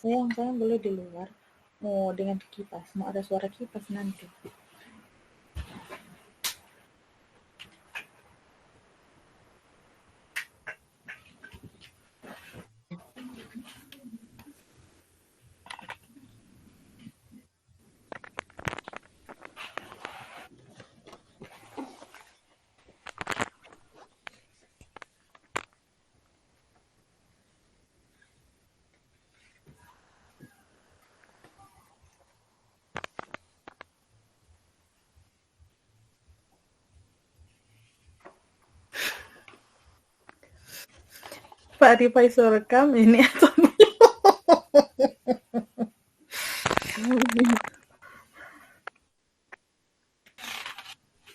Sayang boleh di luar. Mau dengan kipas, mau ada suara kipas nanti. Pak Rifai suara rekam ini atau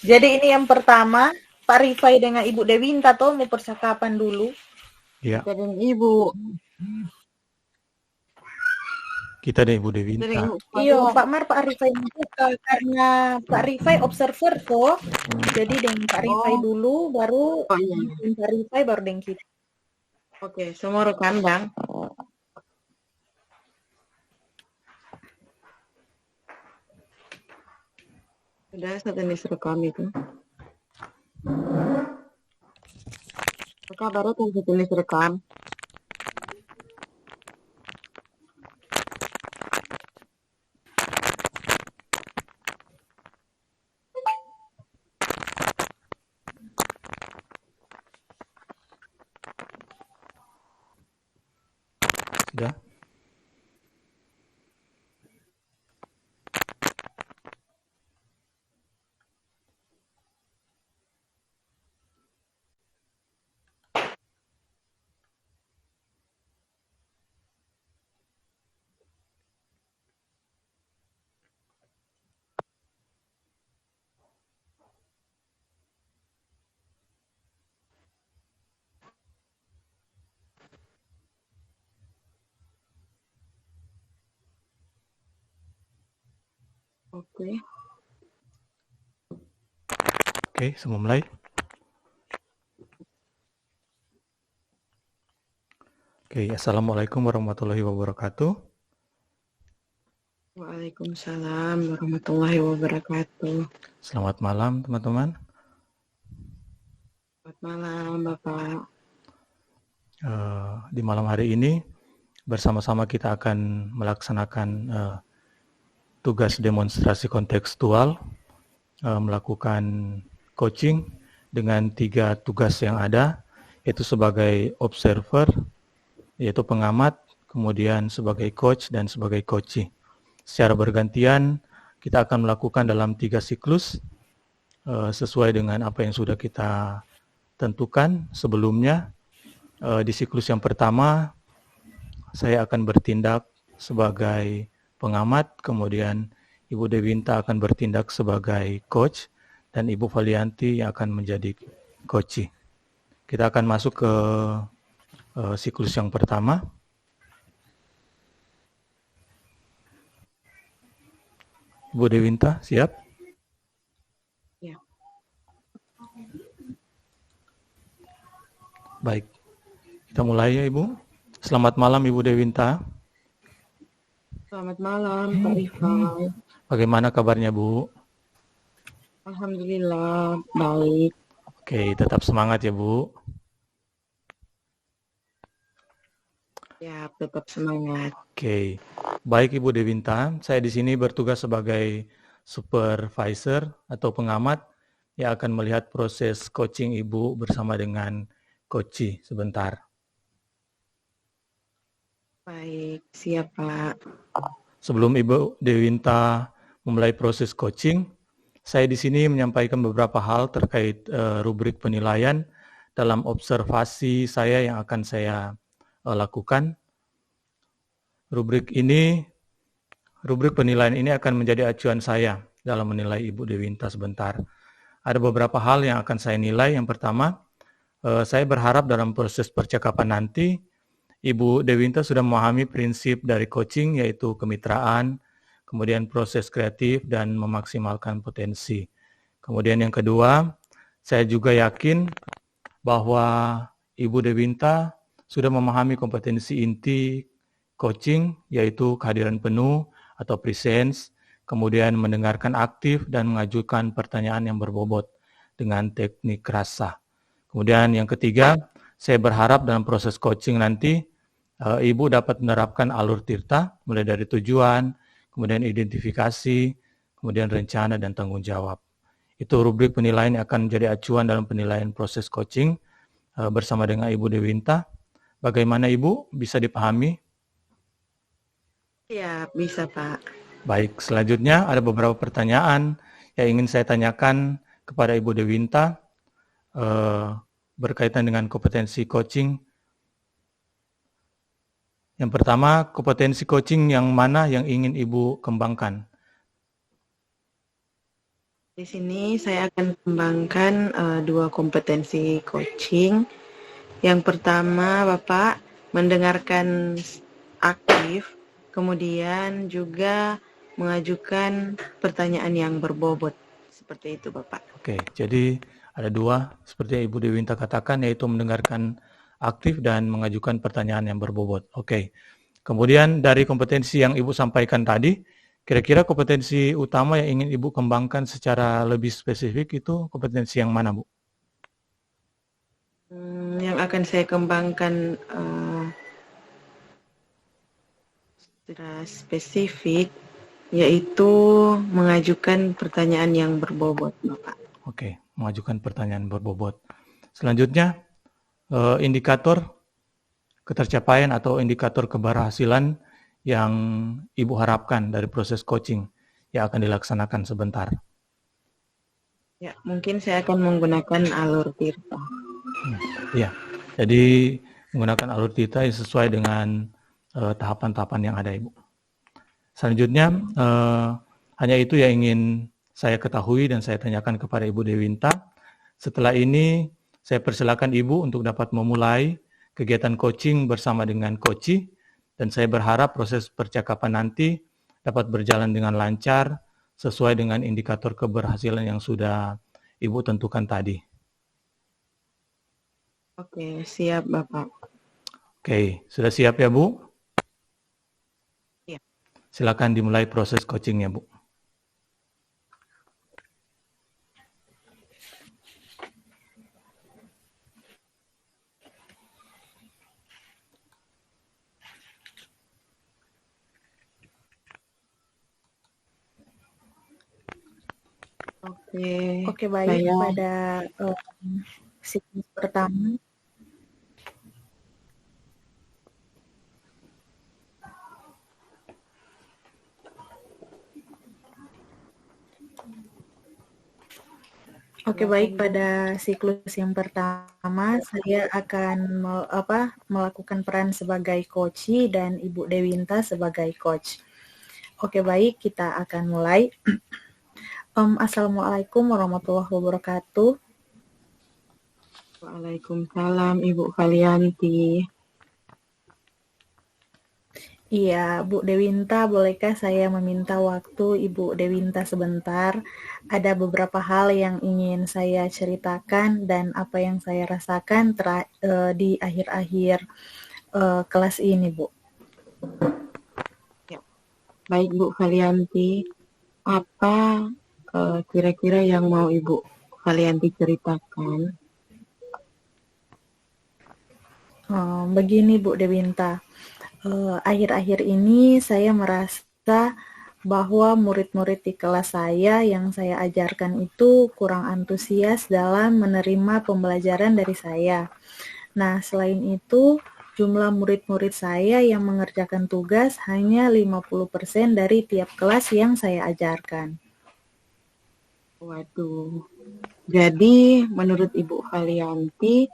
Jadi ini yang pertama, Pak Rifai dengan Ibu Dewinta tuh mau percakapan dulu. Iya, Kita dan Ibu. kita dan Ibu Dewinta. Iya, Pak Mar, Pak Rifai buka karena Pak Rifai observer tuh. Jadi dengan Pak Rifai dulu, baru dengan Pak Rifai baru dengan kita. Oke, semua rekan Bang. Sudah sejenis rekam itu. Maka baru sejenis rekam. Sudah? Oke. Oke, semua mulai. Oke, Assalamualaikum warahmatullahi wabarakatuh. Waalaikumsalam warahmatullahi wabarakatuh. Selamat malam, teman-teman. Selamat malam, Bapak. Di malam hari ini, bersama-sama kita akan melaksanakan tugas demonstrasi kontekstual, melakukan coaching dengan 3 tugas yang ada, yaitu sebagai observer, yaitu pengamat, kemudian sebagai coach, dan sebagai coachee. Secara bergantian, kita akan melakukan dalam 3 siklus, sesuai dengan apa yang sudah kita tentukan sebelumnya. Di siklus yang pertama, saya akan bertindak sebagai pengamat, kemudian Ibu Dewinta akan bertindak sebagai coach, dan Ibu Valianti yang akan menjadi coachee. Kita akan masuk ke siklus yang pertama. Ibu Dewinta, siap? Ya. Baik, kita mulai ya Ibu. Selamat malam Ibu Dewinta. Selamat malam, Pak Rifai. Bagaimana kabarnya Bu? Alhamdulillah, baik. Oke, tetap semangat ya Bu. Ya, tetap semangat. Oke, baik Ibu Dewinta. Saya di sini bertugas sebagai supervisor atau pengamat yang akan melihat proses coaching Ibu bersama dengan coachee sebentar. Baik, siap Pak. Sebelum Ibu Dewinta memulai proses coaching, saya di sini menyampaikan beberapa hal terkait rubrik penilaian dalam observasi saya yang akan saya lakukan. Rubrik penilaian ini akan menjadi acuan saya dalam menilai Ibu Dewinta sebentar. Ada beberapa hal yang akan saya nilai. Yang pertama, saya berharap dalam proses percakapan nanti, Ibu Dewinta sudah memahami prinsip dari coaching, yaitu kemitraan, kemudian proses kreatif, dan memaksimalkan potensi. Kemudian yang kedua, saya juga yakin bahwa Ibu Dewinta sudah memahami kompetensi inti coaching, yaitu kehadiran penuh atau presence, kemudian mendengarkan aktif dan mengajukan pertanyaan yang berbobot dengan teknik rasa. Kemudian yang ketiga, saya berharap dalam proses coaching nanti, Ibu dapat menerapkan alur tirta, mulai dari tujuan, kemudian identifikasi, kemudian rencana dan tanggung jawab. Itu rubrik penilaian yang akan menjadi acuan dalam penilaian proses coaching bersama dengan Ibu Dewinta. Bagaimana Ibu? Bisa dipahami? Ya, bisa Pak. Baik, selanjutnya ada beberapa pertanyaan yang ingin saya tanyakan kepada Ibu Dewinta berkaitan dengan kompetensi coaching. Yang pertama, kompetensi coaching yang mana yang ingin Ibu kembangkan? Di sini saya akan kembangkan 2 kompetensi coaching. Yang pertama, Bapak, mendengarkan aktif, kemudian juga mengajukan pertanyaan yang berbobot. Seperti itu, Bapak. Oke, jadi ada 2, seperti yang Ibu Dewinta katakan, yaitu mendengarkan aktif dan mengajukan pertanyaan yang berbobot. Oke, kemudian dari kompetensi yang Ibu sampaikan tadi, kira-kira kompetensi utama yang ingin Ibu kembangkan secara lebih spesifik itu kompetensi yang mana, Bu? Yang akan saya kembangkan secara spesifik yaitu mengajukan pertanyaan yang berbobot, Bapak. Oke, mengajukan pertanyaan berbobot. Selanjutnya, indikator ketercapaian atau indikator keberhasilan yang Ibu harapkan dari proses coaching yang akan dilaksanakan sebentar. Ya, mungkin saya akan menggunakan alur tirta. Ya, jadi menggunakan alur tirta yang sesuai dengan tahapan-tahapan yang ada, Ibu. Selanjutnya, hanya itu yang ingin saya ketahui dan saya tanyakan kepada Ibu Dewinta. Setelah ini, saya persilakan Ibu untuk dapat memulai kegiatan coaching bersama dengan coachi, dan saya berharap proses percakapan nanti dapat berjalan dengan lancar sesuai dengan indikator keberhasilan yang sudah Ibu tentukan tadi. Oke, siap Bapak. Oke, sudah siap ya Bu? Iya. Silakan dimulai proses coachingnya Bu. Oke, baik. Pada siklus pertama, baik, pada siklus yang pertama saya akan melakukan peran sebagai coachi dan Ibu Dewinta sebagai coach. Oke, baik, kita akan mulai. Assalamualaikum warahmatullahi wabarakatuh. Waalaikumsalam Ibu Valianti. Iya, Bu Dewinta, bolehkah saya meminta waktu Ibu Dewinta sebentar? Ada beberapa hal yang ingin saya ceritakan dan apa yang saya rasakan di akhir-akhir kelas ini, Bu. Ya. Baik Bu Valianti, apa kira-kira yang mau Ibu Valianti ceritakan? Begini Bu Dewinta. Akhir-akhir ini saya merasa bahwa murid-murid di kelas saya yang saya ajarkan itu kurang antusias dalam menerima pembelajaran dari saya. Nah, selain itu, jumlah murid-murid saya yang mengerjakan tugas hanya 50% dari tiap kelas yang saya ajarkan. Waduh, jadi menurut Ibu Valianti,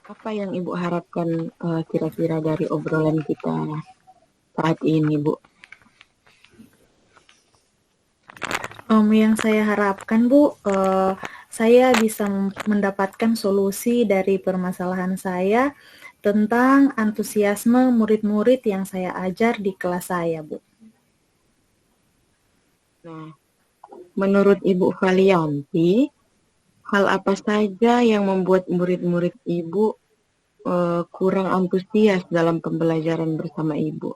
apa yang Ibu harapkan kira-kira dari obrolan kita saat ini, Bu? Yang saya harapkan, Bu, saya bisa mendapatkan solusi dari permasalahan saya tentang antusiasme murid-murid yang saya ajar di kelas saya, Bu. Nah, menurut Ibu Valianti, hal apa saja yang membuat murid-murid Ibu kurang antusias dalam pembelajaran bersama Ibu?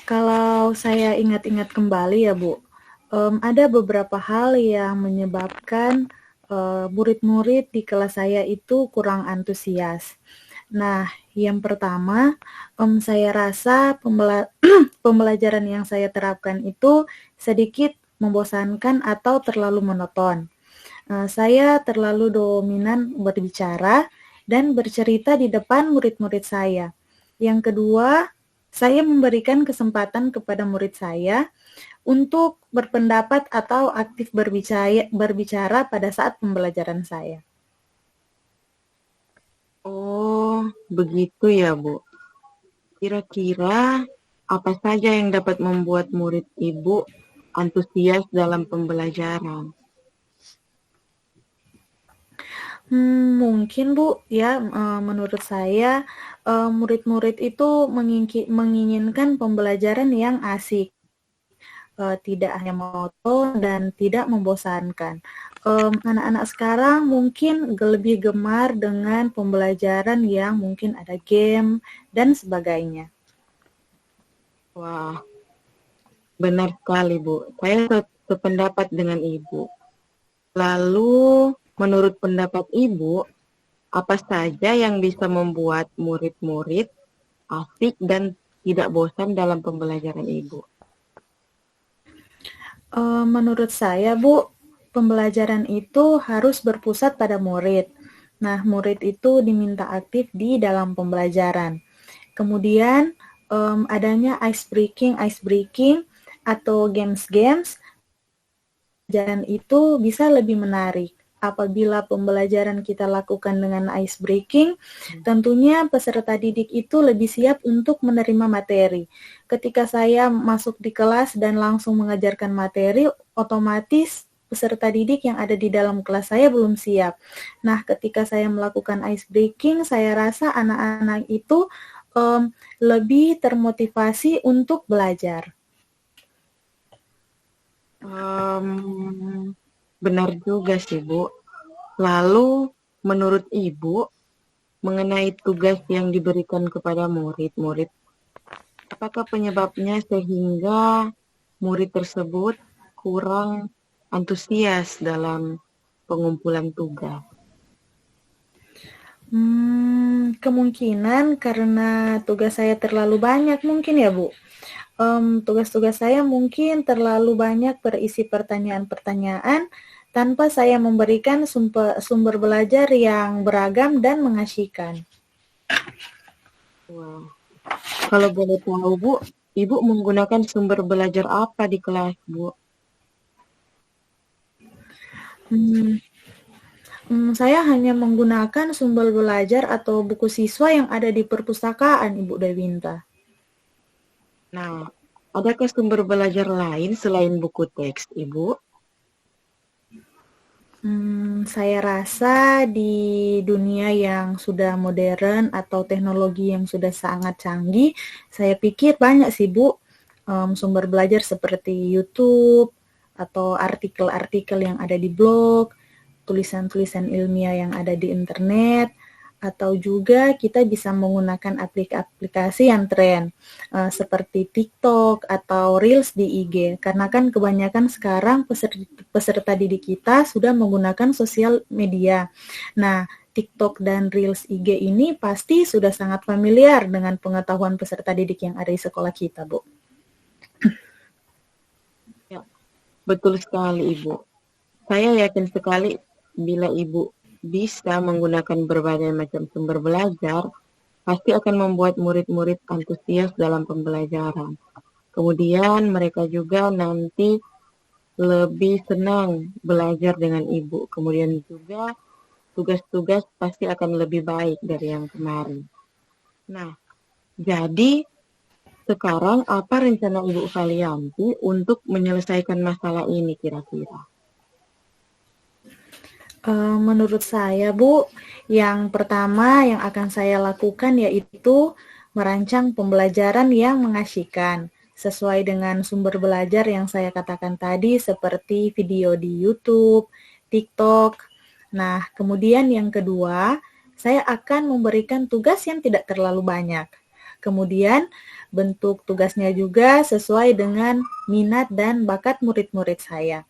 Kalau saya ingat-ingat kembali ya Bu, ada beberapa hal yang menyebabkan murid-murid di kelas saya itu kurang antusias. Nah, yang pertama, saya rasa pembelajaran yang saya terapkan itu sedikit membosankan atau terlalu monoton. Saya terlalu dominan berbicara dan bercerita di depan murid-murid saya. Yang kedua, saya memberikan kesempatan kepada murid saya untuk berpendapat atau aktif berbicara pada saat pembelajaran saya. Oh, begitu ya, Bu. Kira-kira apa saja yang dapat membuat murid Ibu antusias dalam pembelajaran? Mungkin Bu, ya, menurut saya murid-murid itu menginginkan pembelajaran yang asik, tidak hanya monoton dan tidak membosankan. Anak-anak sekarang mungkin lebih gemar dengan pembelajaran yang mungkin ada game dan sebagainya. Wah, benar sekali, Bu. Saya sependapat dengan Ibu. Lalu, menurut pendapat Ibu, apa saja yang bisa membuat murid-murid asik dan tidak bosan dalam pembelajaran Ibu? Menurut saya, Bu, pembelajaran itu harus berpusat pada murid. Nah, murid itu diminta aktif di dalam pembelajaran. Kemudian, adanya ice breaking atau games-games, pembelajaran itu bisa lebih menarik. Apabila pembelajaran kita lakukan dengan ice breaking, tentunya peserta didik itu lebih siap untuk menerima materi. Ketika saya masuk di kelas dan langsung mengajarkan materi, otomatis peserta didik yang ada di dalam kelas saya belum siap. Nah, ketika saya melakukan ice breaking, saya rasa anak-anak itu lebih termotivasi untuk belajar. Benar juga sih, Bu. Lalu, menurut Ibu, mengenai tugas yang diberikan kepada murid-murid, apakah penyebabnya sehingga murid tersebut kurang antusias dalam pengumpulan tugas? Kemungkinan karena tugas saya terlalu banyak mungkin ya, Bu. Tugas-tugas saya mungkin terlalu banyak berisi pertanyaan-pertanyaan tanpa saya memberikan sumber belajar yang beragam dan mengasyikan. Wah. Kalau boleh tahu, Bu, Ibu menggunakan sumber belajar apa di kelas, Bu? Saya hanya menggunakan sumber belajar atau buku siswa yang ada di perpustakaan, Ibu Dewinta. Nah, adakah sumber belajar lain selain buku teks, Ibu? Saya rasa di dunia yang sudah modern atau teknologi yang sudah sangat canggih, saya pikir banyak sih Bu sumber belajar seperti YouTube atau artikel-artikel yang ada di blog, tulisan-tulisan ilmiah yang ada di internet, atau juga kita bisa menggunakan aplikasi yang tren seperti TikTok atau Reels di IG. Karena kan kebanyakan sekarang peserta didik kita sudah menggunakan sosial media. Nah, TikTok dan Reels IG ini pasti sudah sangat familiar dengan pengetahuan peserta didik yang ada di sekolah kita, Bu. Ya, betul sekali, Ibu. Saya yakin sekali bila Ibu bisa menggunakan berbagai macam sumber belajar, pasti akan membuat murid-murid antusias dalam pembelajaran. Kemudian mereka juga nanti lebih senang belajar dengan Ibu. Kemudian juga tugas-tugas pasti akan lebih baik dari yang kemarin. Nah, jadi sekarang apa rencana Ibu Valianti untuk menyelesaikan masalah ini kira-kira? Menurut saya, Bu, yang pertama yang akan saya lakukan yaitu merancang pembelajaran yang mengasyikan, sesuai dengan sumber belajar yang saya katakan tadi seperti video di YouTube, TikTok, Nah, kemudian yang kedua, saya akan memberikan tugas yang tidak terlalu banyak. Kemudian, bentuk tugasnya juga sesuai dengan minat dan bakat murid-murid saya.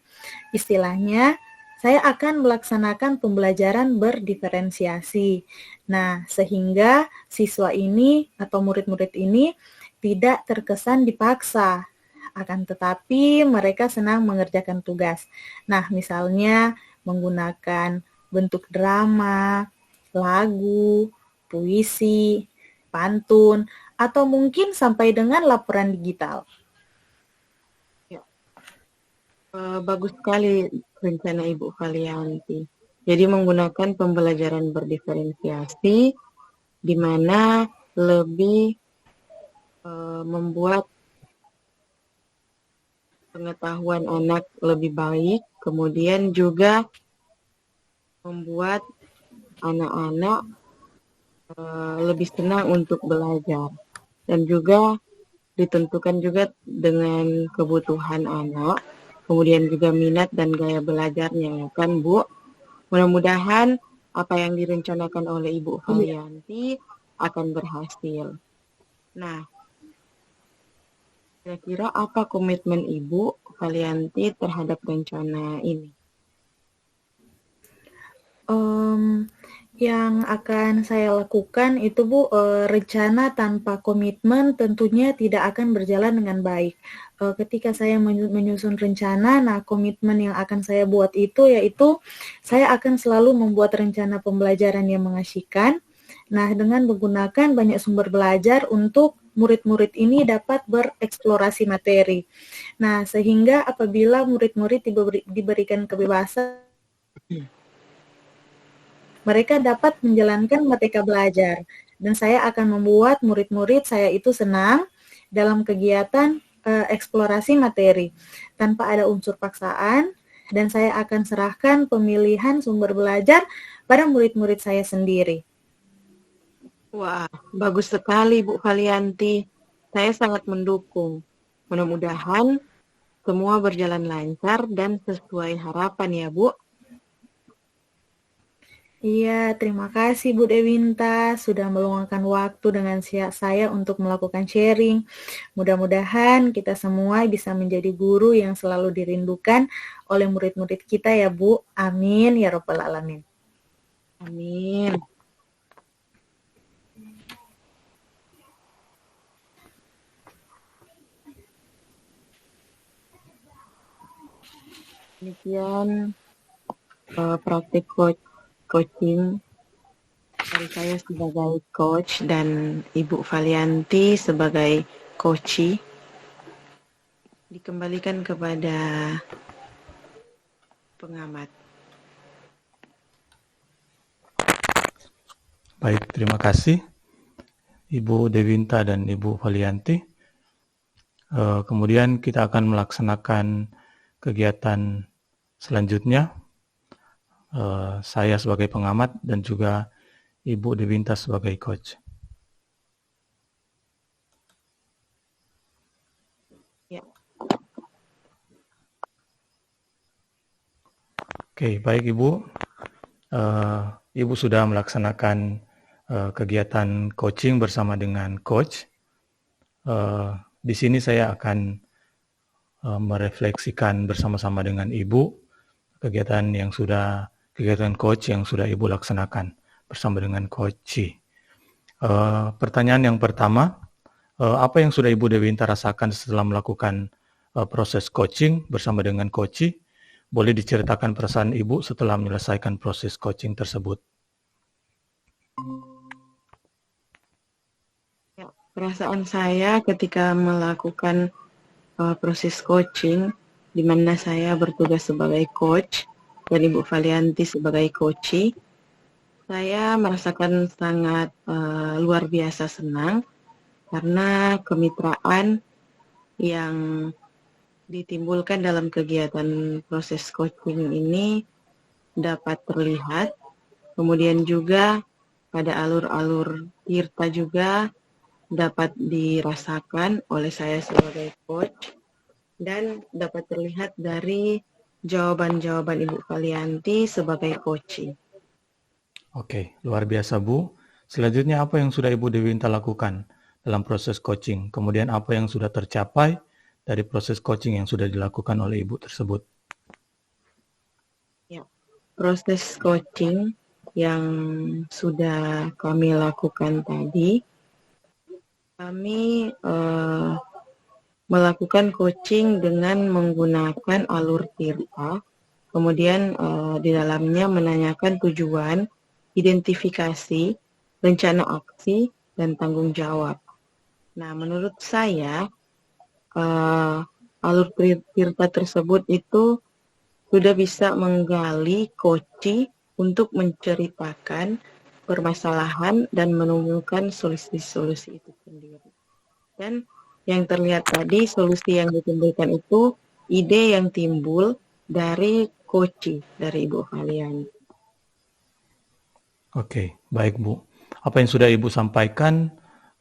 Istilahnya, saya akan melaksanakan pembelajaran berdiferensiasi. Nah, sehingga siswa ini atau murid-murid ini tidak terkesan dipaksa, akan tetapi mereka senang mengerjakan tugas. Nah, misalnya menggunakan bentuk drama, lagu, puisi, pantun, atau mungkin sampai dengan laporan digital. Ya. Bagus sekali rencana Ibu Valianti. Jadi menggunakan pembelajaran berdiferensiasi di mana lebih membuat pengetahuan anak lebih baik, kemudian juga membuat anak-anak lebih senang untuk belajar, dan juga ditentukan juga dengan kebutuhan anak, kemudian juga minat dan gaya belajarnya, ya kan Bu? Mudah-mudahan apa yang direncanakan oleh Ibu Valianti akan berhasil. Nah, kira-kira apa komitmen Ibu Valianti terhadap rencana ini? Yang akan saya lakukan itu Bu, rencana tanpa komitmen tentunya tidak akan berjalan dengan baik. Ketika saya menyusun rencana, nah komitmen yang akan saya buat itu yaitu saya akan selalu membuat rencana pembelajaran yang mengasyikkan. Nah, dengan menggunakan banyak sumber belajar untuk murid-murid ini dapat bereksplorasi materi. Nah, sehingga apabila murid-murid diberikan kebebasan, mereka dapat menjalankan merdeka belajar, dan saya akan membuat murid-murid saya itu senang dalam kegiatan eksplorasi materi tanpa ada unsur paksaan, dan saya akan serahkan pemilihan sumber belajar pada murid-murid saya sendiri. Wah, bagus sekali Bu Valianti. Saya sangat mendukung. Mudah-mudahan semua berjalan lancar dan sesuai harapan ya Bu. Iya, terima kasih Bu Dewinta sudah meluangkan waktu dengan saya untuk melakukan sharing. Mudah-mudahan kita semua bisa menjadi guru yang selalu dirindukan oleh murid-murid kita ya Bu. Amin ya Rabbal Alamin. Amin. Demikian praktik coaching dari saya sebagai coach dan Ibu Valianti sebagai coachee. Dikembalikan kepada pengamat. Baik, terima kasih Ibu Dewinta dan Ibu Valianti. Kemudian kita akan melaksanakan kegiatan selanjutnya. Saya sebagai pengamat dan juga Ibu Dewinta sebagai coach. Ya. Oke, baik Ibu. Ibu sudah melaksanakan kegiatan coaching bersama dengan coach. Di sini saya akan merefleksikan bersama-sama dengan Ibu kegiatan coach yang sudah Ibu laksanakan bersama dengan coach. Pertanyaan yang pertama, apa yang sudah Ibu Dewinta rasakan setelah melakukan proses coaching bersama dengan coach? Boleh diceritakan perasaan Ibu setelah menyelesaikan proses coaching tersebut? Ya, perasaan saya ketika melakukan proses coaching, di mana saya bertugas sebagai coach dan Ibu Valianti sebagai coachee, saya merasakan sangat luar biasa senang karena kemitraan yang ditimbulkan dalam kegiatan proses coaching ini dapat terlihat. Kemudian juga pada alur-alur tirta juga dapat dirasakan oleh saya sebagai coach dan dapat terlihat dari jawaban-jawaban Ibu Valianti sebagai coaching. Oke, luar biasa Bu. Selanjutnya apa yang sudah Ibu Dewinta lakukan dalam proses coaching? Kemudian apa yang sudah tercapai dari proses coaching yang sudah dilakukan oleh Ibu tersebut? Ya, proses coaching yang sudah kami lakukan tadi, kami melakukan coaching dengan menggunakan alur tirta, kemudian di dalamnya menanyakan tujuan, identifikasi, rencana aksi, dan tanggung jawab. Nah, menurut saya alur tirta tersebut itu sudah bisa menggali koci untuk menceritakan permasalahan dan menemukan solusi-solusi itu sendiri. Dan yang terlihat tadi, solusi yang ditimbulkan itu ide yang timbul dari koci, dari Ibu Valian. Oke, baik Bu. Apa yang sudah Ibu sampaikan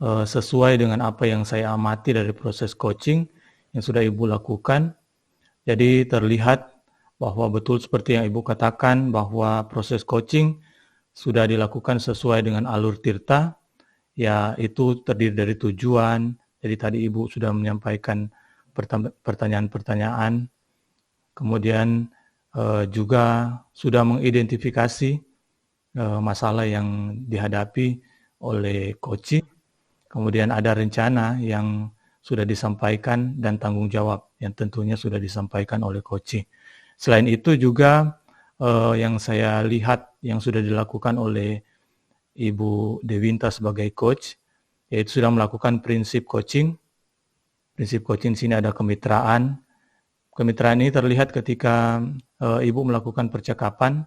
sesuai dengan apa yang saya amati dari proses coaching yang sudah Ibu lakukan. Jadi terlihat bahwa betul seperti yang Ibu katakan bahwa proses coaching sudah dilakukan sesuai dengan alur tirta, yaitu terdiri dari tujuan. Jadi tadi Ibu sudah menyampaikan pertanyaan-pertanyaan, kemudian juga sudah mengidentifikasi masalah yang dihadapi oleh coaching, kemudian ada rencana yang sudah disampaikan dan tanggung jawab yang tentunya sudah disampaikan oleh coaching. Selain itu juga yang saya lihat yang sudah dilakukan oleh Ibu Dewinta sebagai coach, yaitu sudah melakukan prinsip coaching. Prinsip coaching sini ada kemitraan. Kemitraan ini terlihat ketika Ibu melakukan percakapan,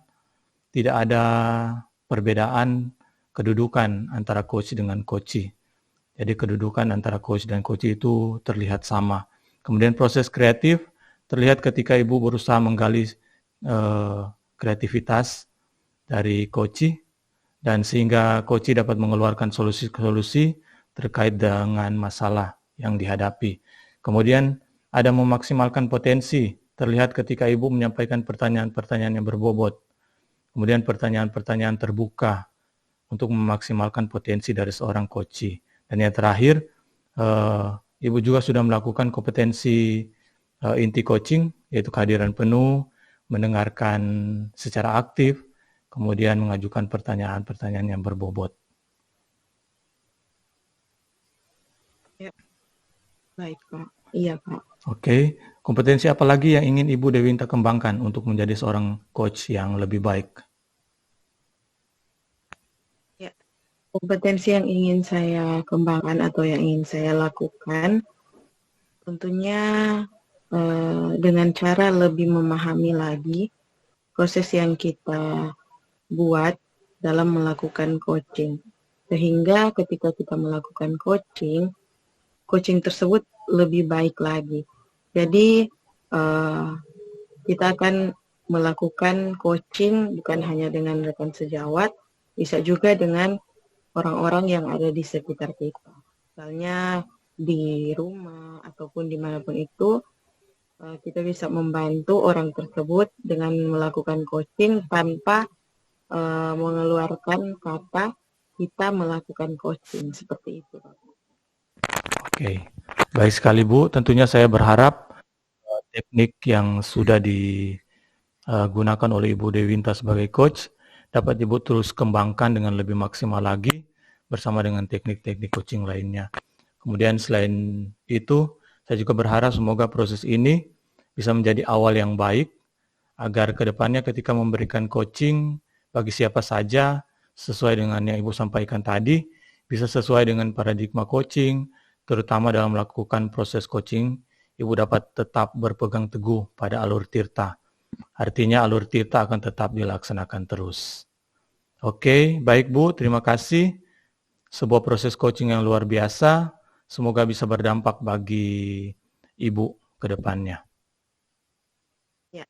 tidak ada perbedaan kedudukan antara coach dengan coachee. Jadi kedudukan antara coach dan coachee itu terlihat sama. Kemudian proses kreatif terlihat ketika Ibu berusaha menggali kreativitas dari coachee dan sehingga coachee dapat mengeluarkan solusi-solusi terkait dengan masalah yang dihadapi. Kemudian ada memaksimalkan potensi terlihat ketika Ibu menyampaikan pertanyaan-pertanyaan yang berbobot. Kemudian pertanyaan-pertanyaan terbuka untuk memaksimalkan potensi dari seorang coachee. Dan yang terakhir, Ibu juga sudah melakukan kompetensi inti coaching, yaitu kehadiran penuh, mendengarkan secara aktif, kemudian mengajukan pertanyaan-pertanyaan yang berbobot. Ya. Baik, Pak. Iya, Pak. Oke, kompetensi apa lagi yang ingin Ibu Dewinta kembangkan untuk menjadi seorang coach yang lebih baik? Kompetensi yang ingin saya kembangkan atau yang ingin saya lakukan tentunya dengan cara lebih memahami lagi proses yang kita buat dalam melakukan coaching. Sehingga ketika kita melakukan coaching tersebut lebih baik lagi. Jadi kita akan melakukan coaching bukan hanya dengan rekan sejawat, bisa juga dengan orang-orang yang ada di sekitar kita. Misalnya di rumah ataupun dimanapun itu, kita bisa membantu orang tersebut dengan melakukan coaching tanpa mengeluarkan kata kita melakukan coaching, seperti itu. Oke, baik sekali Bu. Tentunya saya berharap teknik yang sudah digunakan oleh Ibu Dewinta sebagai coach dapat Ibu terus kembangkan dengan lebih maksimal lagi bersama dengan teknik-teknik coaching lainnya. Kemudian selain itu, saya juga berharap semoga proses ini bisa menjadi awal yang baik agar kedepannya ketika memberikan coaching bagi siapa saja sesuai dengan yang Ibu sampaikan tadi, bisa sesuai dengan paradigma coaching, terutama dalam melakukan proses coaching, Ibu dapat tetap berpegang teguh pada alur tirta. Artinya alur tirta akan tetap dilaksanakan terus. Oke, baik Bu, terima kasih. Sebuah proses coaching yang luar biasa, semoga bisa berdampak bagi Ibu ke depannya. Ya,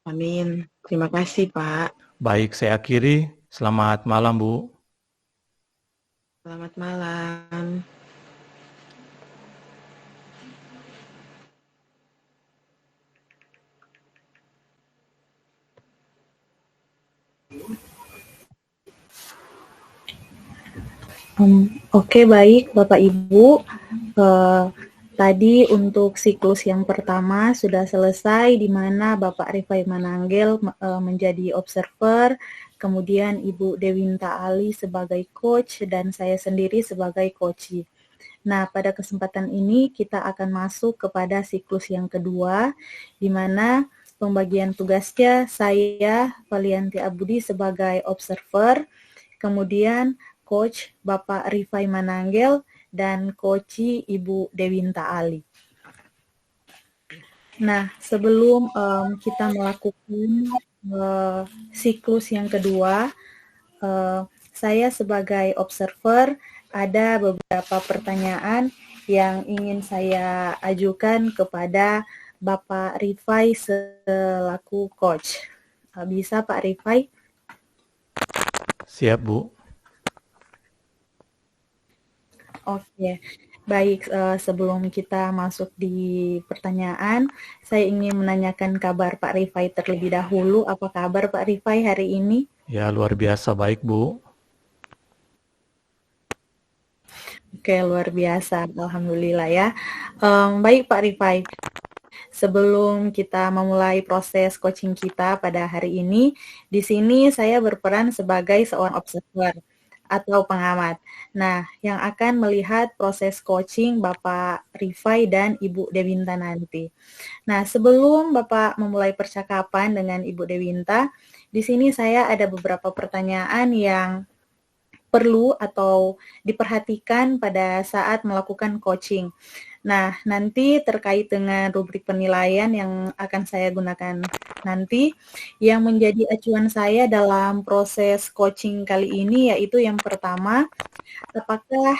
amin. Terima kasih, Pak. Baik, saya akhiri. Selamat malam, Bu. Selamat malam. Oke, baik Bapak Ibu. Eh, Tadi untuk siklus yang pertama sudah selesai, di mana Bapak Rifai Mananggel menjadi observer, kemudian Ibu Dewinta Ali sebagai coach, dan saya sendiri sebagai coachee. Nah, pada kesempatan ini kita akan masuk kepada siklus yang kedua, di mana pembagian tugasnya saya, Valianti Abudi sebagai observer, kemudian coach Bapak Rifai Mananggel, dan coachee Ibu Dewinta Ali. Nah, sebelum kita melakukan siklus yang kedua, saya sebagai observer ada beberapa pertanyaan yang ingin saya ajukan kepada Bapak Rifai selaku coach. Bisa Pak Rifai? Siap, Bu. Oke, baik. Sebelum kita masuk di pertanyaan, saya ingin menanyakan kabar Pak Rifai terlebih dahulu. Apa kabar Pak Rifai hari ini? Ya, luar biasa baik, Bu. Oke, luar biasa. Alhamdulillah ya. Baik Pak Rifai, sebelum kita memulai proses coaching kita pada hari ini, di sini saya berperan sebagai seorang observer atau pengamat. Nah, yang akan melihat proses coaching Bapak Rifai dan Ibu Dewinta nanti. Nah, sebelum Bapak memulai percakapan dengan Ibu Dewinta, di sini saya ada beberapa pertanyaan yang perlu atau diperhatikan pada saat melakukan coaching. Nah, nanti terkait dengan rubrik penilaian yang akan saya gunakan nanti, yang menjadi acuan saya dalam proses coaching kali ini yaitu yang pertama, apakah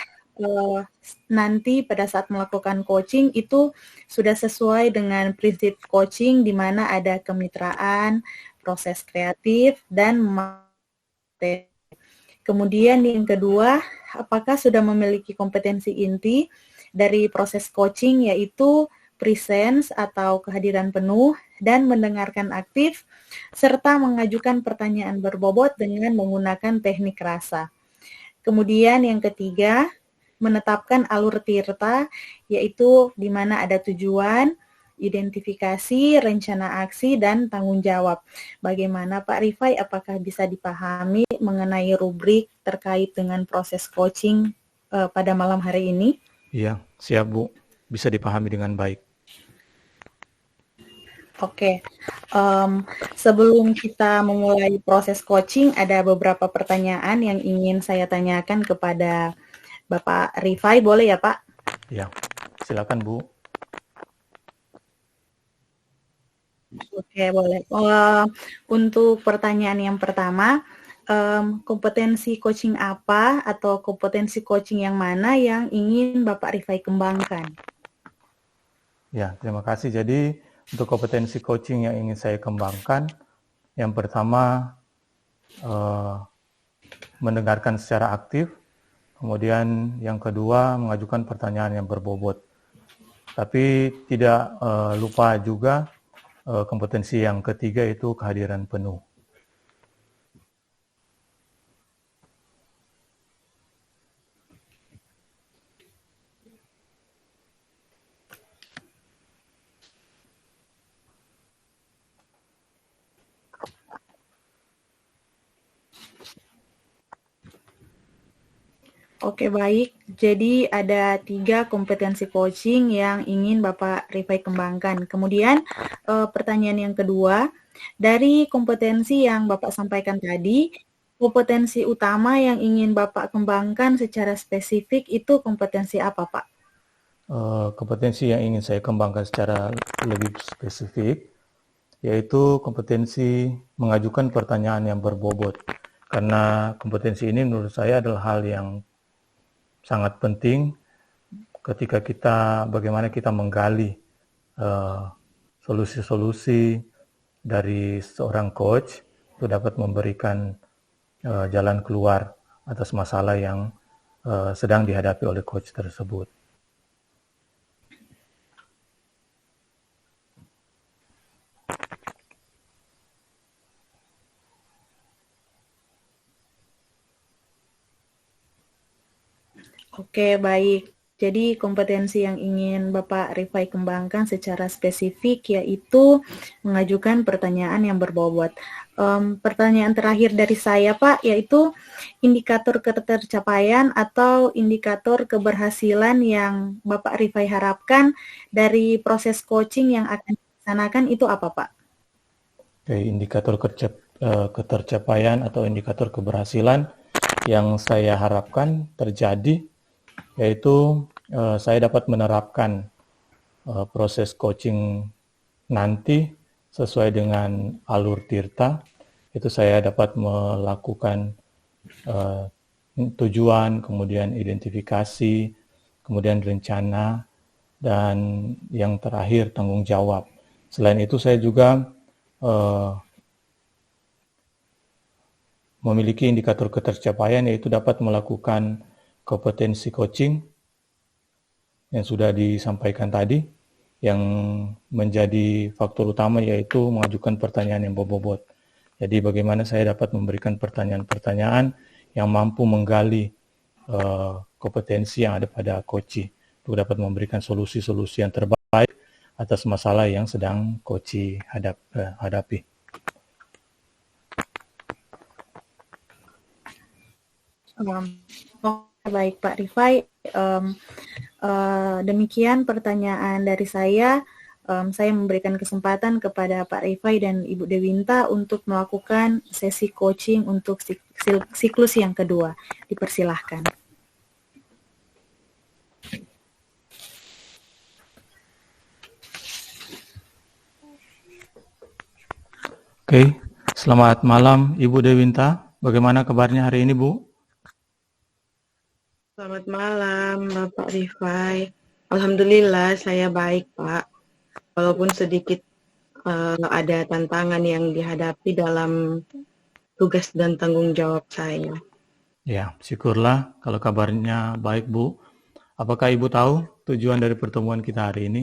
nanti pada saat melakukan coaching itu sudah sesuai dengan prinsip coaching di mana ada kemitraan, proses kreatif, dan materi. Kemudian yang kedua, apakah sudah memiliki kompetensi inti dari proses coaching yaitu presence atau kehadiran penuh dan mendengarkan aktif serta mengajukan pertanyaan berbobot dengan menggunakan teknik rasa. Kemudian yang ketiga, menetapkan alur tirta yaitu di mana ada tujuan, identifikasi, rencana aksi, dan tanggung jawab. Bagaimana Pak Rifai, apakah bisa dipahami mengenai rubrik terkait dengan proses coaching pada malam hari ini? Iya, siap, Bu. Bisa dipahami dengan baik. Oke, sebelum kita memulai proses coaching, ada beberapa pertanyaan yang ingin saya tanyakan kepada Bapak Rifai, boleh ya Pak? Ya, silakan, Bu. Oke, boleh. Untuk pertanyaan yang pertama, kompetensi coaching apa atau kompetensi coaching yang mana yang ingin Bapak Rifai kembangkan? Ya, terima kasih. Jadi, untuk kompetensi coaching yang ingin saya kembangkan, yang pertama, mendengarkan secara aktif, kemudian yang kedua, mengajukan pertanyaan yang berbobot. Tapi tidak lupa juga kompetensi yang ketiga itu kehadiran penuh. Oke, baik. Jadi ada 3 kompetensi coaching yang ingin Bapak Rifai kembangkan. Kemudian pertanyaan yang kedua, dari kompetensi yang Bapak sampaikan tadi, kompetensi utama yang ingin Bapak kembangkan secara spesifik itu kompetensi apa, Pak? Kompetensi yang ingin saya kembangkan secara lebih spesifik yaitu kompetensi mengajukan pertanyaan yang berbobot. Karena kompetensi ini menurut saya adalah hal yang sangat penting ketika bagaimana kita menggali solusi-solusi dari seorang coach itu dapat memberikan jalan keluar atas masalah yang sedang dihadapi oleh coach tersebut. Oke, baik. Jadi kompetensi yang ingin Bapak Rifai kembangkan secara spesifik yaitu mengajukan pertanyaan yang berbobot. Pertanyaan terakhir dari saya, Pak, yaitu indikator ketercapaian atau indikator keberhasilan yang Bapak Rifai harapkan dari proses coaching yang akan dilaksanakan itu apa, Pak? Oke, indikator ketercapaian atau indikator keberhasilan yang saya harapkan terjadi yaitu saya dapat menerapkan proses coaching nanti sesuai dengan alur Tirta. Itu saya dapat melakukan tujuan, kemudian identifikasi, kemudian rencana, dan yang terakhir tanggung jawab. Selain itu saya juga memiliki indikator ketercapaian yaitu dapat melakukan kompetensi coaching yang sudah disampaikan tadi, yang menjadi faktor utama yaitu mengajukan pertanyaan yang berbobot. Jadi bagaimana saya dapat memberikan pertanyaan-pertanyaan yang mampu menggali kompetensi yang ada pada coach untuk dapat memberikan solusi-solusi yang terbaik atas masalah yang sedang coach hadapi. Baik Pak Rifai, demikian pertanyaan dari saya. Saya memberikan kesempatan kepada Pak Rifai dan Ibu Dewinta untuk melakukan sesi coaching untuk siklus yang kedua. Dipersilahkan. Oke, selamat malam Ibu Dewinta. Bagaimana kabarnya hari ini, Bu? Selamat malam, Bapak Rifai. Alhamdulillah, saya baik, Pak. Walaupun sedikit ada tantangan yang dihadapi dalam tugas dan tanggung jawab saya. Ya, syukurlah kalau kabarnya baik, Bu. Apakah Ibu tahu tujuan dari pertemuan kita hari ini?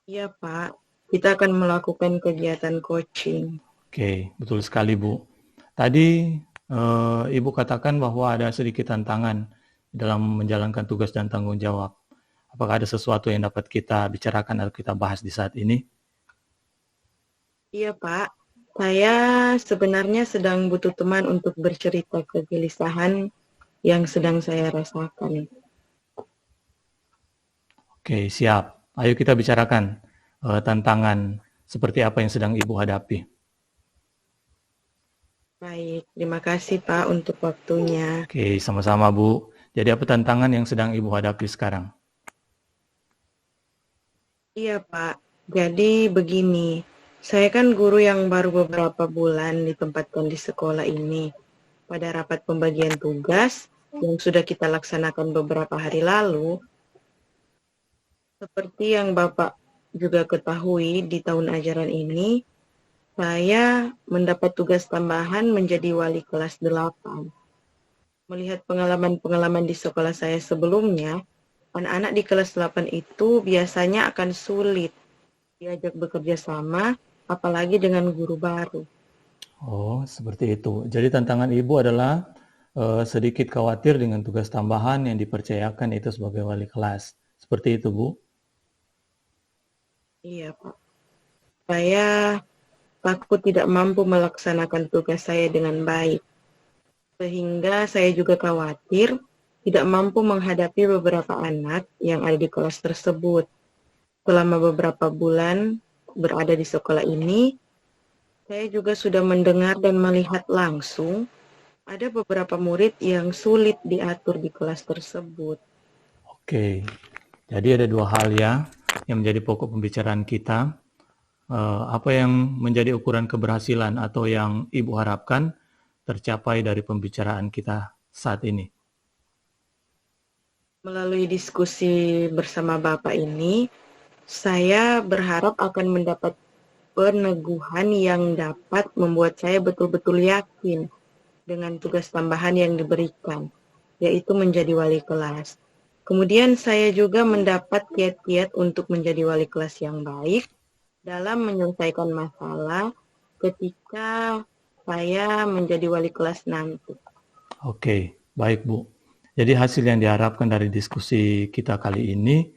Iya, Pak. Kita akan melakukan kegiatan coaching. Oke, betul sekali, Bu. Tadi Ibu katakan bahwa ada sedikit tantangan dalam menjalankan tugas dan tanggung jawab. Apakah ada sesuatu yang dapat kita bicarakan atau kita bahas di saat ini? Iya, Pak. Saya sebenarnya sedang butuh teman untuk bercerita kegelisahan yang sedang saya rasakan. Oke, siap. Ayo kita bicarakan tantangan seperti apa yang sedang Ibu hadapi. Baik, terima kasih Pak untuk waktunya. Oke, sama-sama Bu. Jadi apa tantangan yang sedang Ibu hadapi sekarang? Iya Pak, jadi begini, saya kan guru yang baru beberapa bulan ditempatkan di sekolah ini. Pada rapat pembagian tugas yang sudah kita laksanakan beberapa hari lalu, seperti yang Bapak juga ketahui di tahun ajaran ini, saya mendapat tugas tambahan menjadi wali kelas 8. Melihat pengalaman-pengalaman di sekolah saya sebelumnya, anak-anak di kelas 8 itu biasanya akan sulit diajak bekerja sama, apalagi dengan guru baru. Oh, seperti itu. Jadi tantangan Ibu adalah sedikit khawatir dengan tugas tambahan yang dipercayakan itu sebagai wali kelas. Seperti itu, Bu? Iya, Pak. Saya takut tidak mampu melaksanakan tugas saya dengan baik. Sehingga saya juga khawatir tidak mampu menghadapi beberapa anak yang ada di kelas tersebut. Selama beberapa bulan berada di sekolah ini, saya juga sudah mendengar dan melihat langsung ada beberapa murid yang sulit diatur di kelas tersebut. Oke, jadi ada dua hal ya yang menjadi pokok pembicaraan kita. Apa yang menjadi ukuran keberhasilan atau yang Ibu harapkan tercapai dari pembicaraan kita saat ini? Melalui diskusi bersama Bapak ini, saya berharap akan mendapat peneguhan yang dapat membuat saya betul-betul yakin dengan tugas tambahan yang diberikan, yaitu menjadi wali kelas. Kemudian saya juga mendapat kiat-kiat untuk menjadi wali kelas yang baik dalam menyelesaikan masalah ketika saya menjadi wali kelas nanti. Oke, baik Bu. Jadi hasil yang diharapkan dari diskusi kita kali ini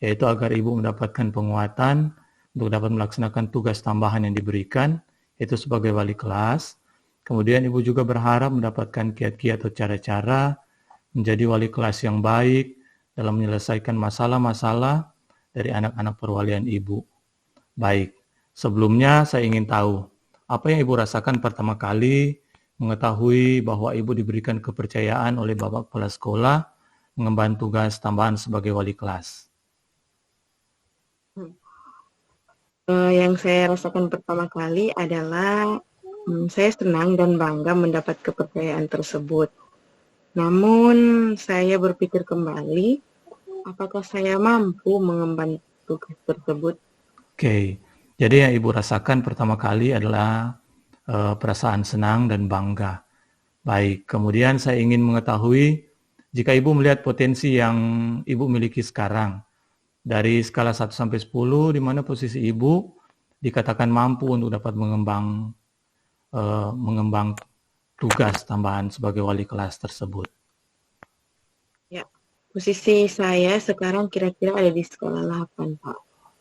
yaitu agar Ibu mendapatkan penguatan untuk dapat melaksanakan tugas tambahan yang diberikan, yaitu sebagai wali kelas. Kemudian Ibu juga berharap mendapatkan kiat-kiat atau cara-cara menjadi wali kelas yang baik dalam menyelesaikan masalah-masalah dari anak-anak perwalian Ibu. Baik, sebelumnya saya ingin tahu, apa yang Ibu rasakan pertama kali mengetahui bahwa Ibu diberikan kepercayaan oleh Bapak Kepala Sekolah mengemban tugas tambahan sebagai wali kelas? Yang saya rasakan pertama kali adalah saya senang dan bangga mendapat kepercayaan tersebut. Namun saya berpikir kembali, apakah saya mampu mengemban tugas tersebut? Oke, jadi yang Ibu rasakan pertama kali adalah perasaan senang dan bangga. Baik, kemudian saya ingin mengetahui jika Ibu melihat potensi yang Ibu miliki sekarang, dari skala 1 sampai 10, di mana posisi Ibu dikatakan mampu untuk dapat mengembang tugas tambahan sebagai wali kelas tersebut. Ya, posisi saya sekarang kira-kira ada di skala 8, Pak.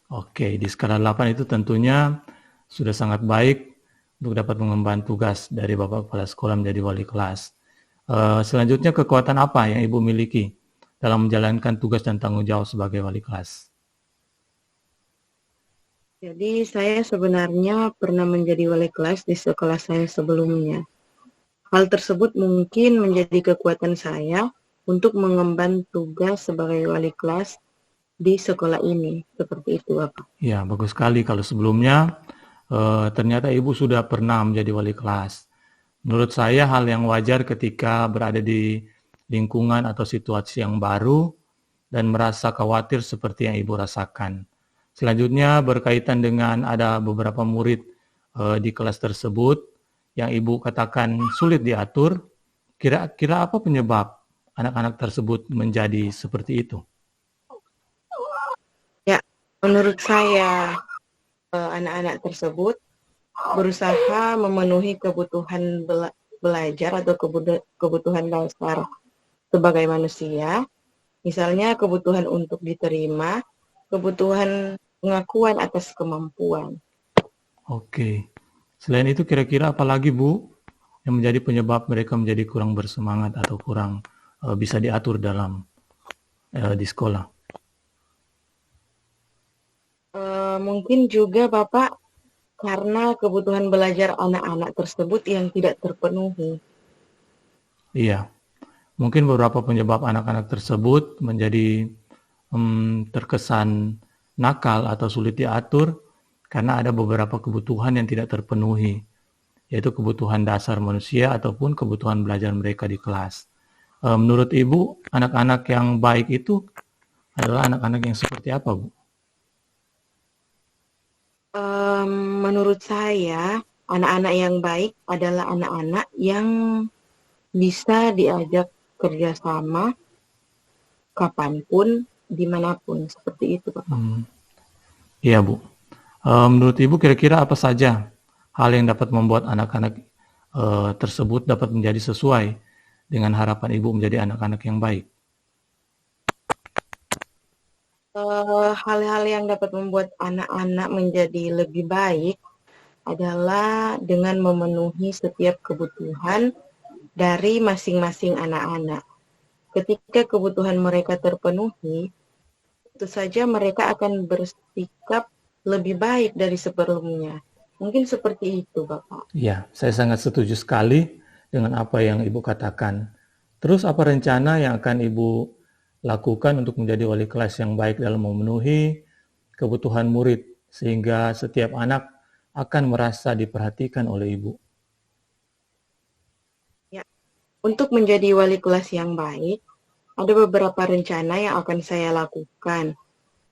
Oke, di skala 8 itu tentunya sudah sangat baik untuk dapat mengemban tugas dari Bapak Kepala Sekolah menjadi wali kelas. Selanjutnya, kekuatan apa yang Ibu miliki dalam menjalankan tugas dan tanggung jawab sebagai wali kelas? Jadi saya sebenarnya pernah menjadi wali kelas di sekolah saya sebelumnya. Hal tersebut mungkin menjadi kekuatan saya untuk mengemban tugas sebagai wali kelas di sekolah ini. Seperti itu, Bapak. Ya, bagus sekali kalau sebelumnya ternyata Ibu sudah pernah menjadi wali kelas. Menurut saya hal yang wajar ketika berada di lingkungan atau situasi yang baru dan merasa khawatir seperti yang Ibu rasakan. Selanjutnya berkaitan dengan ada beberapa murid di kelas tersebut yang Ibu katakan sulit diatur, kira-kira apa penyebab anak-anak tersebut menjadi seperti itu? Ya, menurut saya anak-anak tersebut berusaha memenuhi kebutuhan belajar atau kebutuhan dasar sebagai manusia, misalnya kebutuhan untuk diterima, kebutuhan pengakuan atas kemampuan. Oke. Selain itu kira-kira apa lagi Bu yang menjadi penyebab mereka menjadi kurang bersemangat atau kurang bisa diatur dalam di sekolah? Mungkin juga Bapak karena kebutuhan belajar anak-anak tersebut yang tidak terpenuhi. Iya, mungkin beberapa penyebab anak-anak tersebut menjadi terkesan nakal atau sulit diatur karena ada beberapa kebutuhan yang tidak terpenuhi, yaitu kebutuhan dasar manusia ataupun kebutuhan belajar mereka di kelas. Menurut Ibu, anak-anak yang baik itu adalah anak-anak yang seperti apa, Bu? Menurut saya, anak-anak yang baik adalah anak-anak yang bisa diajak kerjasama kapanpun, dimanapun, seperti itu, Pak. Iya, Bu. Menurut Ibu kira-kira apa saja hal yang dapat membuat anak-anak tersebut dapat menjadi sesuai dengan harapan Ibu menjadi anak-anak yang baik? Hal-hal yang dapat membuat anak-anak menjadi lebih baik adalah dengan memenuhi setiap kebutuhan dari masing-masing anak-anak. Ketika kebutuhan mereka terpenuhi, tentu saja mereka akan bersikap lebih baik dari sebelumnya. Mungkin seperti itu, Bapak. Ya, saya sangat setuju sekali dengan apa yang Ibu katakan. Terus apa rencana yang akan Ibu lakukan untuk menjadi wali kelas yang baik dalam memenuhi kebutuhan murid sehingga setiap anak akan merasa diperhatikan oleh Ibu? Ya, untuk menjadi wali kelas yang baik, ada beberapa rencana yang akan saya lakukan,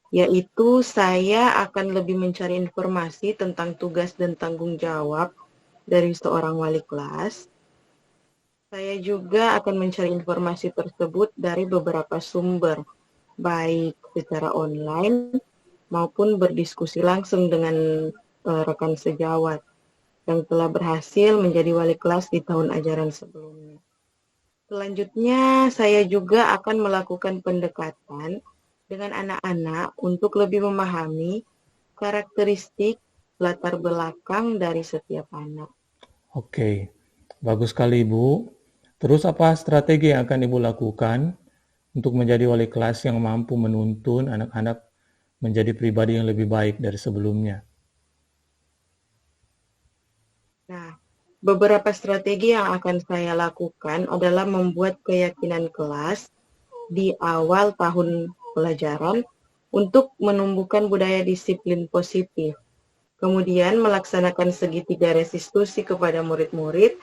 yaitu saya akan lebih mencari informasi tentang tugas dan tanggung jawab dari seorang wali kelas. Saya juga akan mencari informasi tersebut dari beberapa sumber, baik secara online maupun berdiskusi langsung dengan rekan sejawat yang telah berhasil menjadi wali kelas di tahun ajaran sebelumnya. Selanjutnya, saya juga akan melakukan pendekatan dengan anak-anak untuk lebih memahami karakteristik latar belakang dari setiap anak. Oke, bagus sekali Ibu. Terus apa strategi yang akan Ibu lakukan untuk menjadi wali kelas yang mampu menuntun anak-anak menjadi pribadi yang lebih baik dari sebelumnya? Nah, beberapa strategi yang akan saya lakukan adalah membuat keyakinan kelas di awal tahun pelajaran untuk menumbuhkan budaya disiplin positif. Kemudian melaksanakan segitiga restitusi kepada murid-murid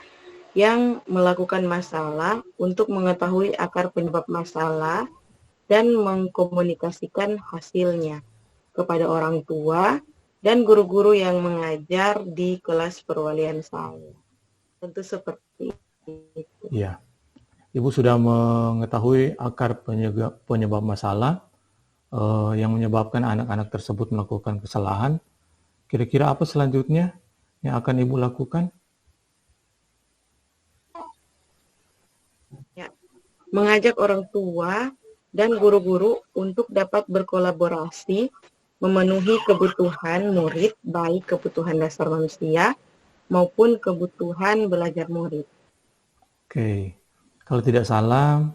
yang melakukan masalah untuk mengetahui akar penyebab masalah dan mengkomunikasikan hasilnya kepada orang tua dan guru-guru yang mengajar di kelas perwalian saya. Tentu seperti itu. Ya, Ibu sudah mengetahui akar penyebab masalah yang menyebabkan anak-anak tersebut melakukan kesalahan. Kira-kira apa selanjutnya yang akan Ibu lakukan? Ya, mengajak orang tua dan guru-guru untuk dapat berkolaborasi memenuhi kebutuhan murid, baik kebutuhan dasar manusia maupun kebutuhan belajar murid. Oke, kalau tidak salah,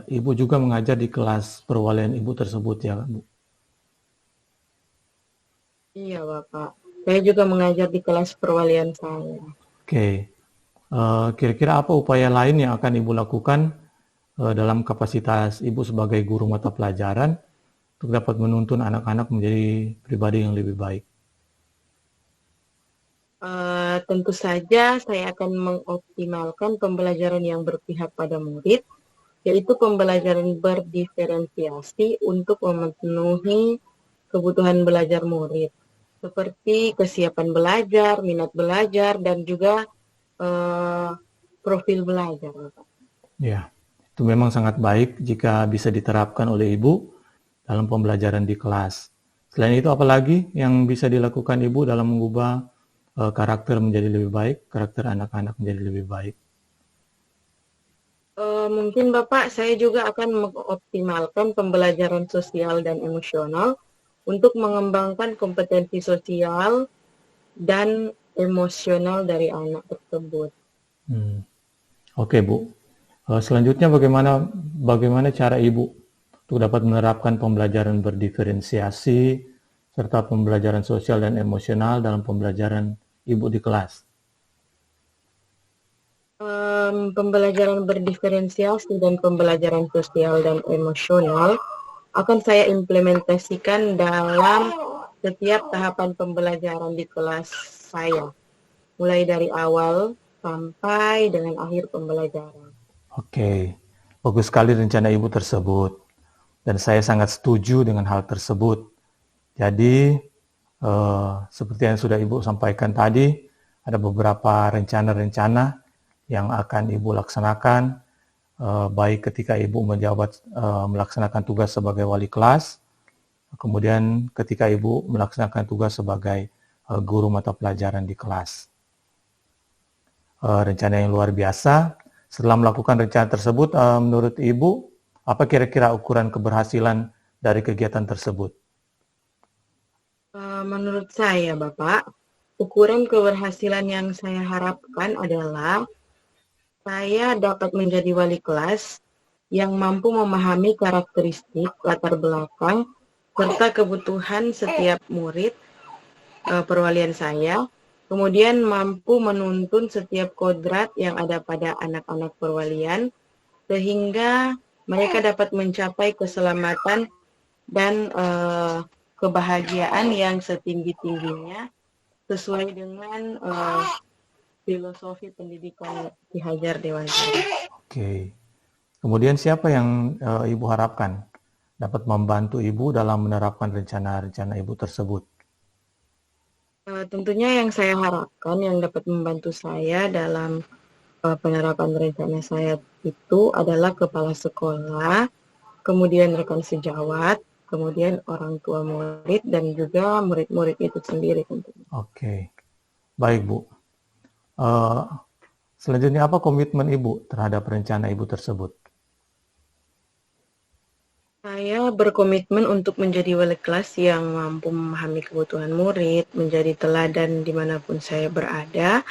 Ibu juga mengajar di kelas perwalian Ibu tersebut ya, Bu? Iya, Bapak. Saya juga mengajar di kelas perwalian saya. Oke, kira-kira apa upaya lain yang akan Ibu lakukan dalam kapasitas Ibu sebagai guru mata pelajaran untuk dapat menuntun anak-anak menjadi pribadi yang lebih baik? Tentu saja saya akan mengoptimalkan pembelajaran yang berpihak pada murid, yaitu pembelajaran berdiferensiasi untuk memenuhi kebutuhan belajar murid, seperti kesiapan belajar, minat belajar, dan juga profil belajar. Ya, itu memang sangat baik jika bisa diterapkan oleh Ibu dalam pembelajaran di kelas. Selain itu, apalagi yang bisa dilakukan Ibu dalam mengubah karakter menjadi lebih baik, karakter anak-anak menjadi lebih baik? Mungkin Bapak, saya juga akan mengoptimalkan pembelajaran sosial dan emosional untuk mengembangkan kompetensi sosial dan emosional dari anak tersebut. Oke, Bu. Selanjutnya bagaimana cara Ibu untuk dapat menerapkan pembelajaran berdiferensiasi serta pembelajaran sosial dan emosional dalam pembelajaran Ibu di kelas? Pembelajaran berdiferensiasi dan pembelajaran sosial dan emosional akan saya implementasikan dalam setiap tahapan pembelajaran di kelas saya, mulai dari awal sampai dengan akhir pembelajaran. Oke, bagus sekali rencana Ibu tersebut. Dan saya sangat setuju dengan hal tersebut. Jadi, seperti yang sudah Ibu sampaikan tadi, ada beberapa rencana-rencana yang akan Ibu laksanakan, baik ketika Ibu melaksanakan tugas sebagai wali kelas, kemudian ketika Ibu melaksanakan tugas sebagai guru mata pelajaran di kelas. Rencana yang luar biasa. Setelah melakukan rencana tersebut, menurut Ibu, apa kira-kira ukuran keberhasilan dari kegiatan tersebut? Menurut saya, Bapak, ukuran keberhasilan yang saya harapkan adalah saya dapat menjadi wali kelas yang mampu memahami karakteristik, latar belakang, serta kebutuhan setiap murid perwalian saya, kemudian mampu menuntun setiap kodrat yang ada pada anak-anak perwalian, sehingga mereka dapat mencapai keselamatan dan kebahagiaan yang setinggi-tingginya sesuai dengan filosofi pendidikan Ki Hajar Dewantara. Oke. Kemudian siapa yang Ibu harapkan dapat membantu Ibu dalam menerapkan rencana-rencana Ibu tersebut? Tentunya yang saya harapkan yang dapat membantu saya dalam penerapan rencana saya itu adalah kepala sekolah, kemudian rekan sejawat, kemudian orang tua murid, dan juga murid-murid itu sendiri tentunya. Oke. Baik, Bu. Selanjutnya apa komitmen Ibu terhadap rencana Ibu tersebut? Saya berkomitmen untuk menjadi wali kelas yang mampu memahami kebutuhan murid, menjadi teladan dimanapun saya berada,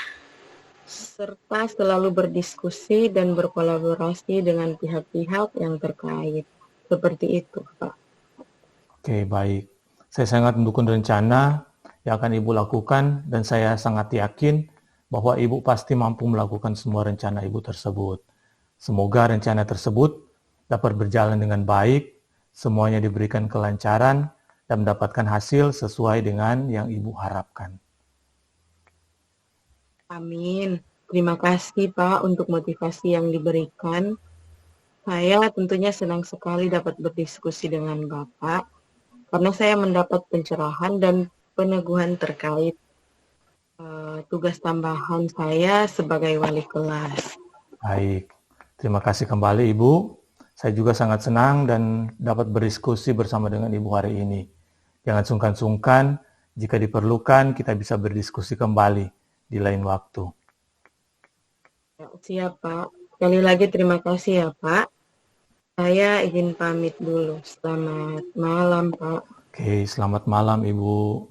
serta selalu berdiskusi dan berkolaborasi dengan pihak-pihak yang terkait. Seperti itu, Pak. Oke, baik. Saya sangat mendukung rencana yang akan Ibu lakukan dan saya sangat yakin bahwa Ibu pasti mampu melakukan semua rencana Ibu tersebut. Semoga rencana tersebut dapat berjalan dengan baik, semuanya diberikan kelancaran, dan mendapatkan hasil sesuai dengan yang Ibu harapkan. Amin. Terima kasih, Pak, untuk motivasi yang diberikan. Saya tentunya senang sekali dapat berdiskusi dengan Bapak, karena saya mendapat pencerahan dan peneguhan terkait tugas tambahan saya sebagai wali kelas. Baik, terima kasih kembali Ibu. Saya juga sangat senang dan dapat berdiskusi bersama dengan Ibu hari ini. Jangan sungkan-sungkan, jika diperlukan kita bisa berdiskusi kembali di lain waktu. Siap, Pak. Sekali lagi terima kasih ya, Pak. Saya izin pamit dulu. Selamat malam, Pak. Oke, selamat malam Ibu.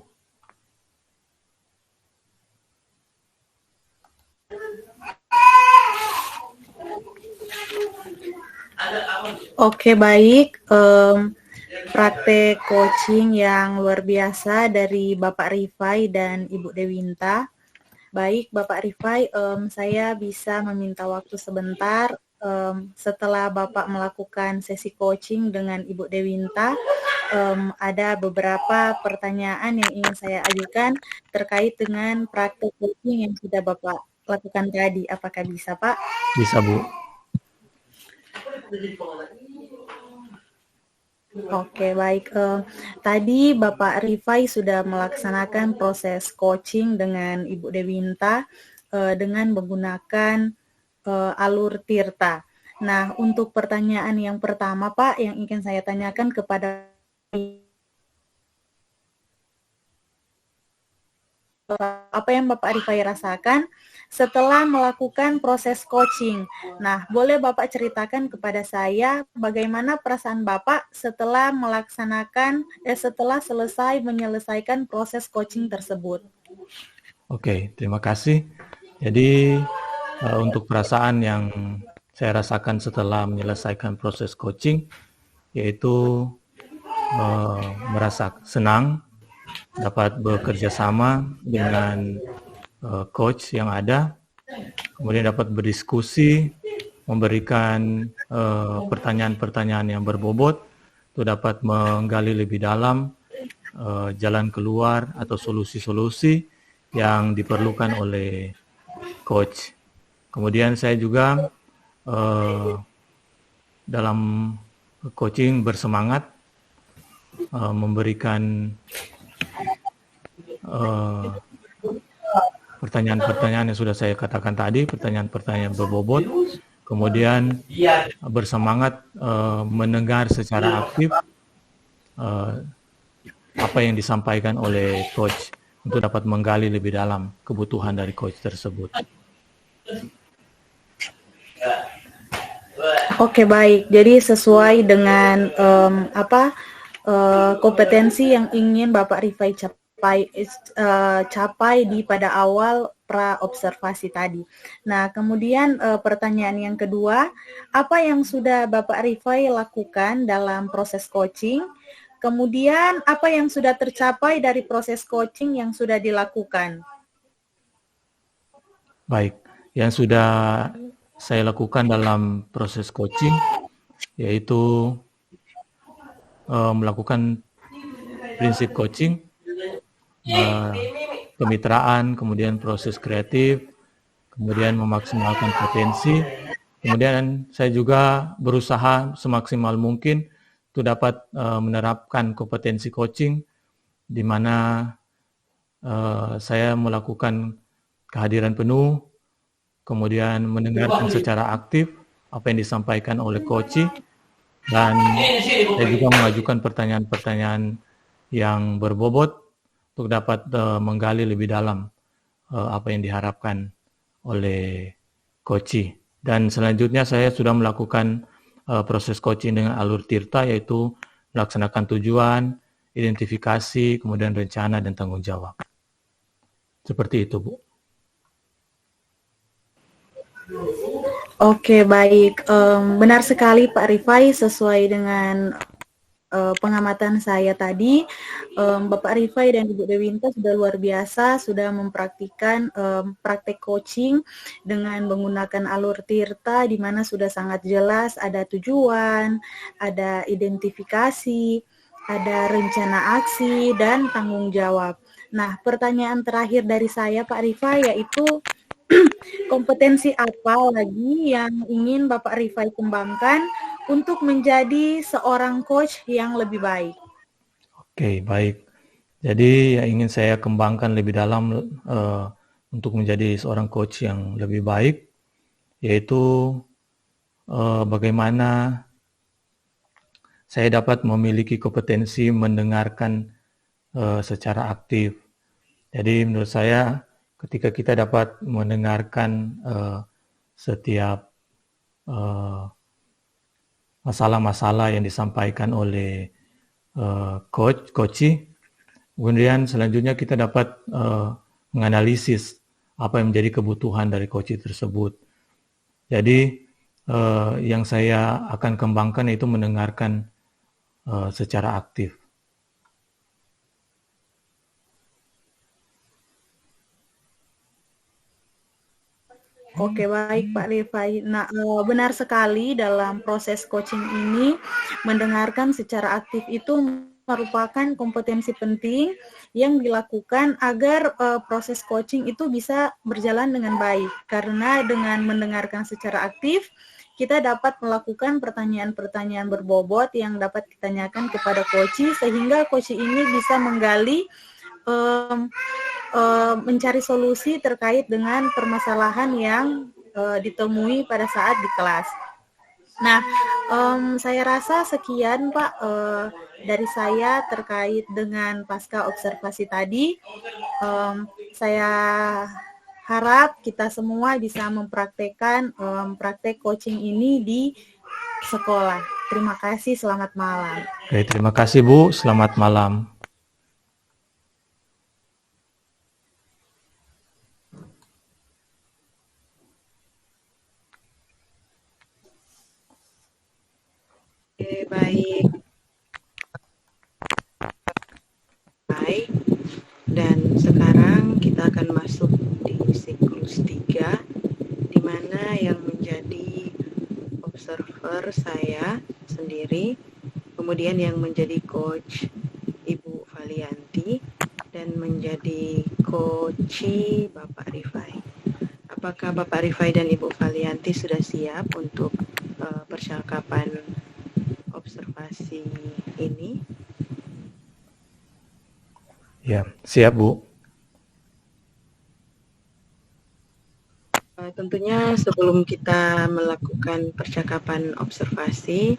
Oke, baik. Praktek coaching yang luar biasa dari Bapak Rifai dan Ibu Dewinta. Baik, Bapak Rifai, saya bisa meminta waktu sebentar. Setelah Bapak melakukan sesi coaching dengan Ibu Dewinta, ada beberapa pertanyaan yang ingin saya ajukan terkait dengan praktek coaching yang sudah Bapak lakukan tadi. Apakah bisa, Pak? Bisa, Bu. Oke, baik. Tadi Bapak Rifai sudah melaksanakan proses coaching dengan Ibu Dewinta dengan menggunakan alur Tirta. Nah, untuk pertanyaan yang pertama, Pak, yang ingin saya tanyakan kepada apa yang Bapak Rifai rasakan setelah melakukan proses coaching. Nah, boleh Bapak ceritakan kepada saya bagaimana perasaan Bapak setelah setelah menyelesaikan proses coaching tersebut. Oke, terima kasih. Jadi untuk perasaan yang saya rasakan setelah menyelesaikan proses coaching, yaitu merasa senang dapat bekerja sama dengan coach yang ada, kemudian dapat berdiskusi, memberikan pertanyaan-pertanyaan yang berbobot, untuk dapat menggali lebih dalam jalan keluar atau solusi-solusi yang diperlukan oleh coach. Kemudian saya juga dalam coaching bersemangat memberikan pertanyaan-pertanyaan yang sudah saya katakan tadi, pertanyaan-pertanyaan berbobot, kemudian bersemangat mendengar secara aktif apa yang disampaikan oleh coach untuk dapat menggali lebih dalam kebutuhan dari coach tersebut. Oke, baik. Jadi sesuai dengan kompetensi yang ingin Bapak Rifai capai di pada awal pra-observasi tadi. Nah, kemudian pertanyaan yang kedua, apa yang sudah Bapak Rifai lakukan dalam proses coaching? Kemudian apa yang sudah tercapai dari proses coaching yang sudah dilakukan? Baik, yang sudah saya lakukan dalam proses coaching yaitu melakukan prinsip coaching, kemitraan, kemudian proses kreatif, kemudian memaksimalkan potensi, kemudian saya juga berusaha semaksimal mungkin untuk dapat menerapkan kompetensi coaching di mana saya melakukan kehadiran penuh, kemudian mendengarkan secara aktif apa yang disampaikan oleh coach, dan saya juga mengajukan pertanyaan-pertanyaan yang berbobot untuk dapat menggali lebih dalam apa yang diharapkan oleh Koci. Dan selanjutnya saya sudah melakukan proses coaching dengan alur Tirta, yaitu melaksanakan tujuan, identifikasi, kemudian rencana dan tanggung jawab. Seperti itu, Bu. Oke, baik. Benar sekali Pak Rifai, sesuai dengan pengamatan saya tadi, Bapak Rifai dan Ibu Dewinta sudah luar biasa, sudah mempraktikkan praktek coaching dengan menggunakan alur Tirta, di mana sudah sangat jelas ada tujuan, ada identifikasi, ada rencana aksi, dan tanggung jawab. Nah, pertanyaan terakhir dari saya Pak Rifai yaitu kompetensi apa lagi yang ingin Bapak Rifai kembangkan untuk menjadi seorang coach yang lebih baik? Oke, baik. Jadi yang ingin saya kembangkan lebih dalam untuk menjadi seorang coach yang lebih baik, yaitu bagaimana saya dapat memiliki kompetensi mendengarkan secara aktif. Jadi menurut saya ketika kita dapat mendengarkan setiap masalah-masalah yang disampaikan oleh coach, kemudian selanjutnya kita dapat menganalisis apa yang menjadi kebutuhan dari coach tersebut. Jadi yang saya akan kembangkan itu mendengarkan secara aktif. Oke, baik Pak Rifai. Nah, benar sekali dalam proses coaching ini, mendengarkan secara aktif itu merupakan kompetensi penting yang dilakukan agar proses coaching itu bisa berjalan dengan baik. Karena dengan mendengarkan secara aktif, kita dapat melakukan pertanyaan-pertanyaan berbobot yang dapat ditanyakan kepada coach, sehingga coach ini bisa menggali mencari solusi terkait dengan permasalahan yang ditemui pada saat di kelas. Nah, saya rasa sekian Pak dari saya terkait dengan pasca observasi tadi. Saya harap kita semua bisa mempraktekkan praktek coaching ini di sekolah. Terima kasih, selamat malam. Oke, terima kasih Bu, selamat malam. Baik. Baik. Dan sekarang kita akan masuk di siklus 3, di mana yang menjadi observer saya sendiri, kemudian yang menjadi coach Ibu Valianti, dan menjadi coach Bapak Rifai. Apakah Bapak Rifai dan Ibu Valianti sudah siap untuk percakapan observasi ini? Ya, siap Bu. Tentunya sebelum kita melakukan percakapan observasi,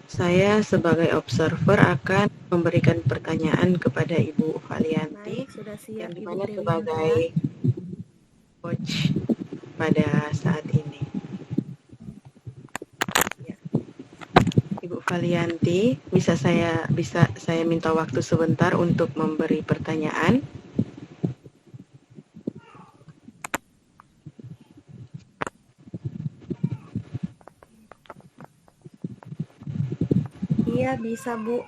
saya sebagai observer akan memberikan pertanyaan kepada Ibu Valianti, yang dimana sebagai coach pada saat ini. Ya. Ibu Valianti, bisa saya minta waktu sebentar untuk memberi pertanyaan? Iya, bisa Bu.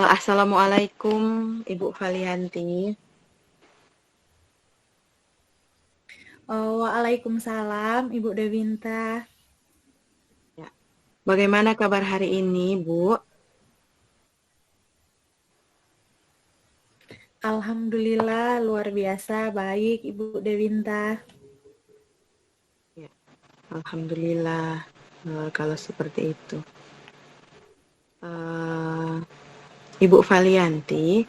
Assalamualaikum Ibu Valianti. Waalaikumsalam Ibu Dewinta. Ya. Bagaimana kabar hari ini, Bu? Alhamdulillah luar biasa baik Ibu Dewinta. Ya. Alhamdulillah kalau seperti itu. Ibu Valianti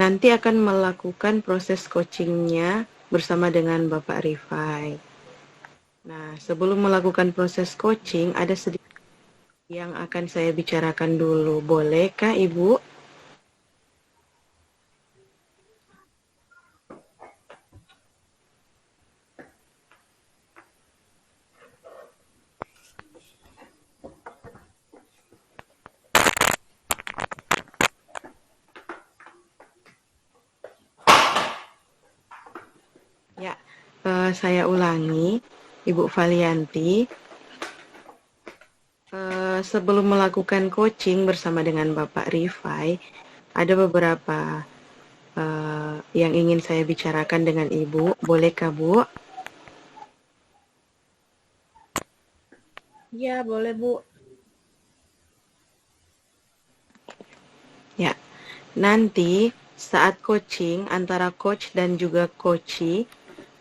nanti akan melakukan proses coachingnya bersama dengan Bapak Rifai. Nah, sebelum melakukan proses coaching, ada sedikit yang akan saya bicarakan dulu. Bolehkah, Ibu? saya ulangi, Ibu Valianti, sebelum melakukan coaching bersama dengan Bapak Rifai, ada beberapa yang ingin saya bicarakan dengan Ibu. Bolehkah, Bu? Ya, boleh Bu. Ya, nanti saat coaching antara coach dan juga coachee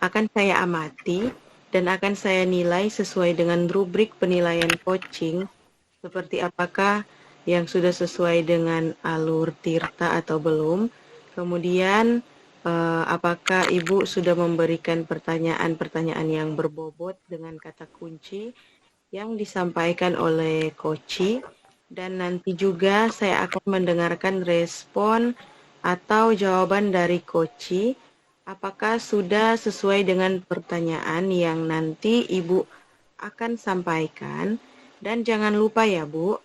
akan saya amati dan akan saya nilai sesuai dengan rubrik penilaian coaching, seperti apakah yang sudah sesuai dengan alur Tirta atau belum. Kemudian apakah Ibu sudah memberikan pertanyaan-pertanyaan yang berbobot dengan kata kunci yang disampaikan oleh coachee, dan nanti juga saya akan mendengarkan respon atau jawaban dari coachee apakah sudah sesuai dengan pertanyaan yang nanti Ibu akan sampaikan. Dan jangan lupa ya Bu,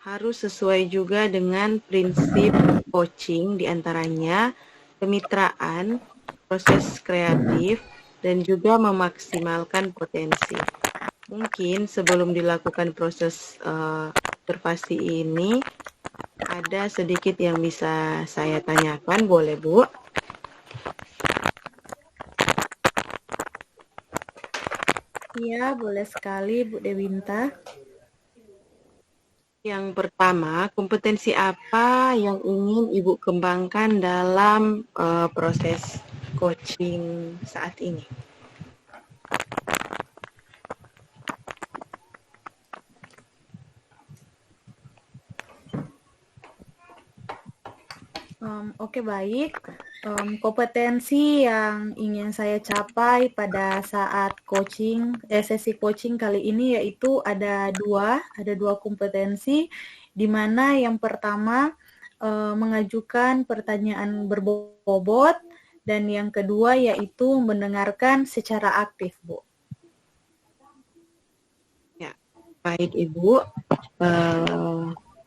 harus sesuai juga dengan prinsip coaching, diantaranya kemitraan, proses kreatif, dan juga memaksimalkan potensi. Mungkin sebelum dilakukan proses observasi ini, ada sedikit yang bisa saya tanyakan, boleh Bu? Iya, boleh sekali Bu Dewinta. Yang pertama, kompetensi apa yang ingin Ibu kembangkan dalam proses coaching saat ini? Oke, baik. Kompetensi yang ingin saya capai pada saat sesi coaching kali ini yaitu ada dua kompetensi, di mana yang pertama mengajukan pertanyaan berbobot dan yang kedua yaitu mendengarkan secara aktif, Bu. Ya, baik Ibu.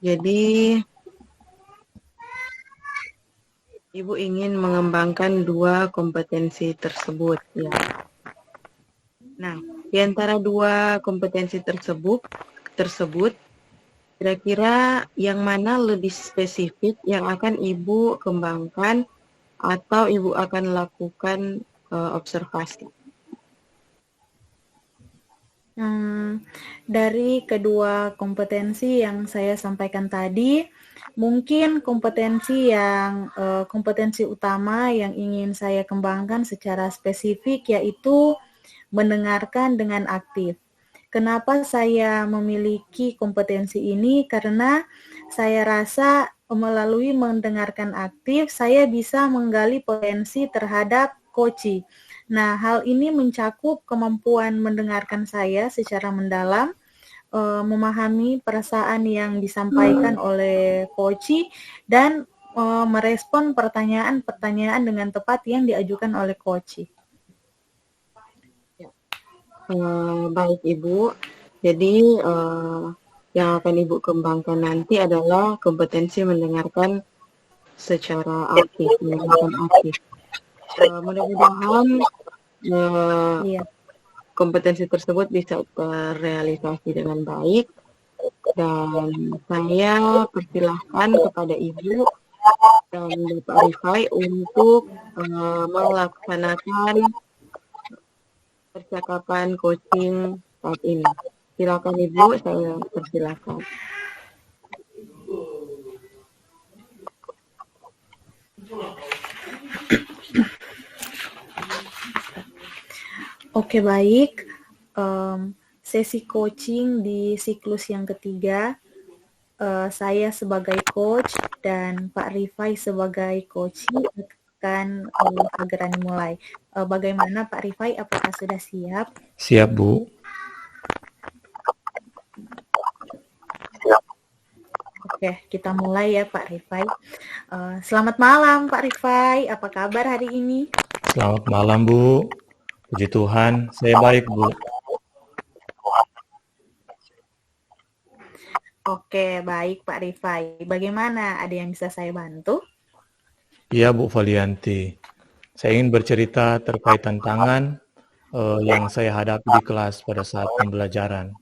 Jadi Ibu ingin mengembangkan dua kompetensi tersebut, ya. Nah, di antara dua kompetensi tersebut, kira-kira yang mana lebih spesifik yang akan Ibu kembangkan atau Ibu akan lakukan observasi? Dari kedua kompetensi yang saya sampaikan tadi, mungkin kompetensi utama yang ingin saya kembangkan secara spesifik yaitu mendengarkan dengan aktif. Kenapa saya memiliki kompetensi ini? Karena saya rasa melalui mendengarkan aktif, saya bisa menggali potensi terhadap coachee. Nah, hal ini mencakup kemampuan mendengarkan saya secara mendalam, memahami perasaan yang disampaikan oleh coachee, dan merespon pertanyaan-pertanyaan dengan tepat yang diajukan oleh coachee. Baik Ibu, jadi yang akan Ibu kembangkan nanti adalah kompetensi mendengarkan secara aktif, mudah-mudahan kompetensi tersebut bisa terrealisasi dengan baik, dan saya persilahkan kepada Ibu dan Bapak Rifai untuk melaksanakan percakapan coaching saat ini. Silakan Ibu, saya persilakan. Oke, baik. Sesi coaching di siklus yang ketiga, saya sebagai coach dan Pak Rifai sebagai coachee akan segera dimulai. Bagaimana Pak Rifai, apakah sudah siap? Siap, Bu. Oke, kita mulai ya Pak Rifai. Selamat malam Pak Rifai, apa kabar hari ini? Selamat malam Bu. Puji Tuhan, saya baik Bu. Oke, baik Pak Rifai. Bagaimana? Ada yang bisa saya bantu? Iya Bu Valianti. Saya ingin bercerita terkait tantangan yang saya hadapi di kelas pada saat pembelajaran.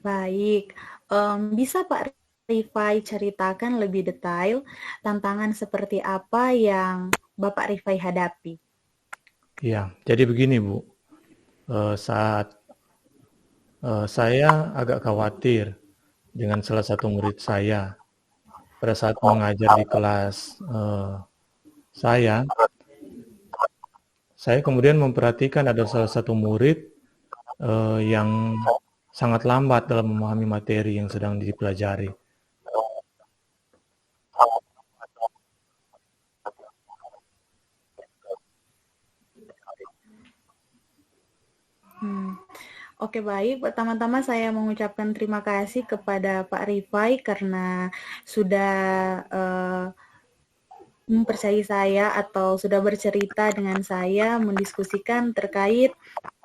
Baik, bisa Pak Rifai ceritakan lebih detail tantangan seperti apa yang Bapak Rifai hadapi? Ya, jadi begini Bu, saat saya agak khawatir dengan salah satu murid saya pada saat mengajar di kelas saya kemudian memperhatikan ada salah satu murid yang sangat lambat dalam memahami materi yang sedang dipelajari. Oke baik, pertama-tama saya mengucapkan terima kasih kepada Pak Rifai karena sudah mempercayai saya atau sudah bercerita dengan saya mendiskusikan terkait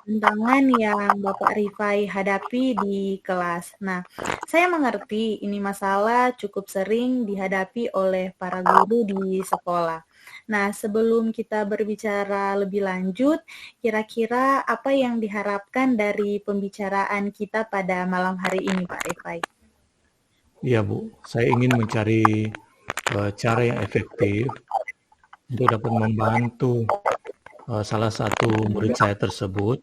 tantangan yang Bapak Rifai hadapi di kelas. Nah, saya mengerti ini masalah cukup sering dihadapi oleh para guru di sekolah. Nah, sebelum kita berbicara lebih lanjut, kira-kira apa yang diharapkan dari pembicaraan kita pada malam hari ini, Pak Rifai? Iya Bu, saya ingin mencari cara yang efektif untuk dapat membantu salah satu murid saya tersebut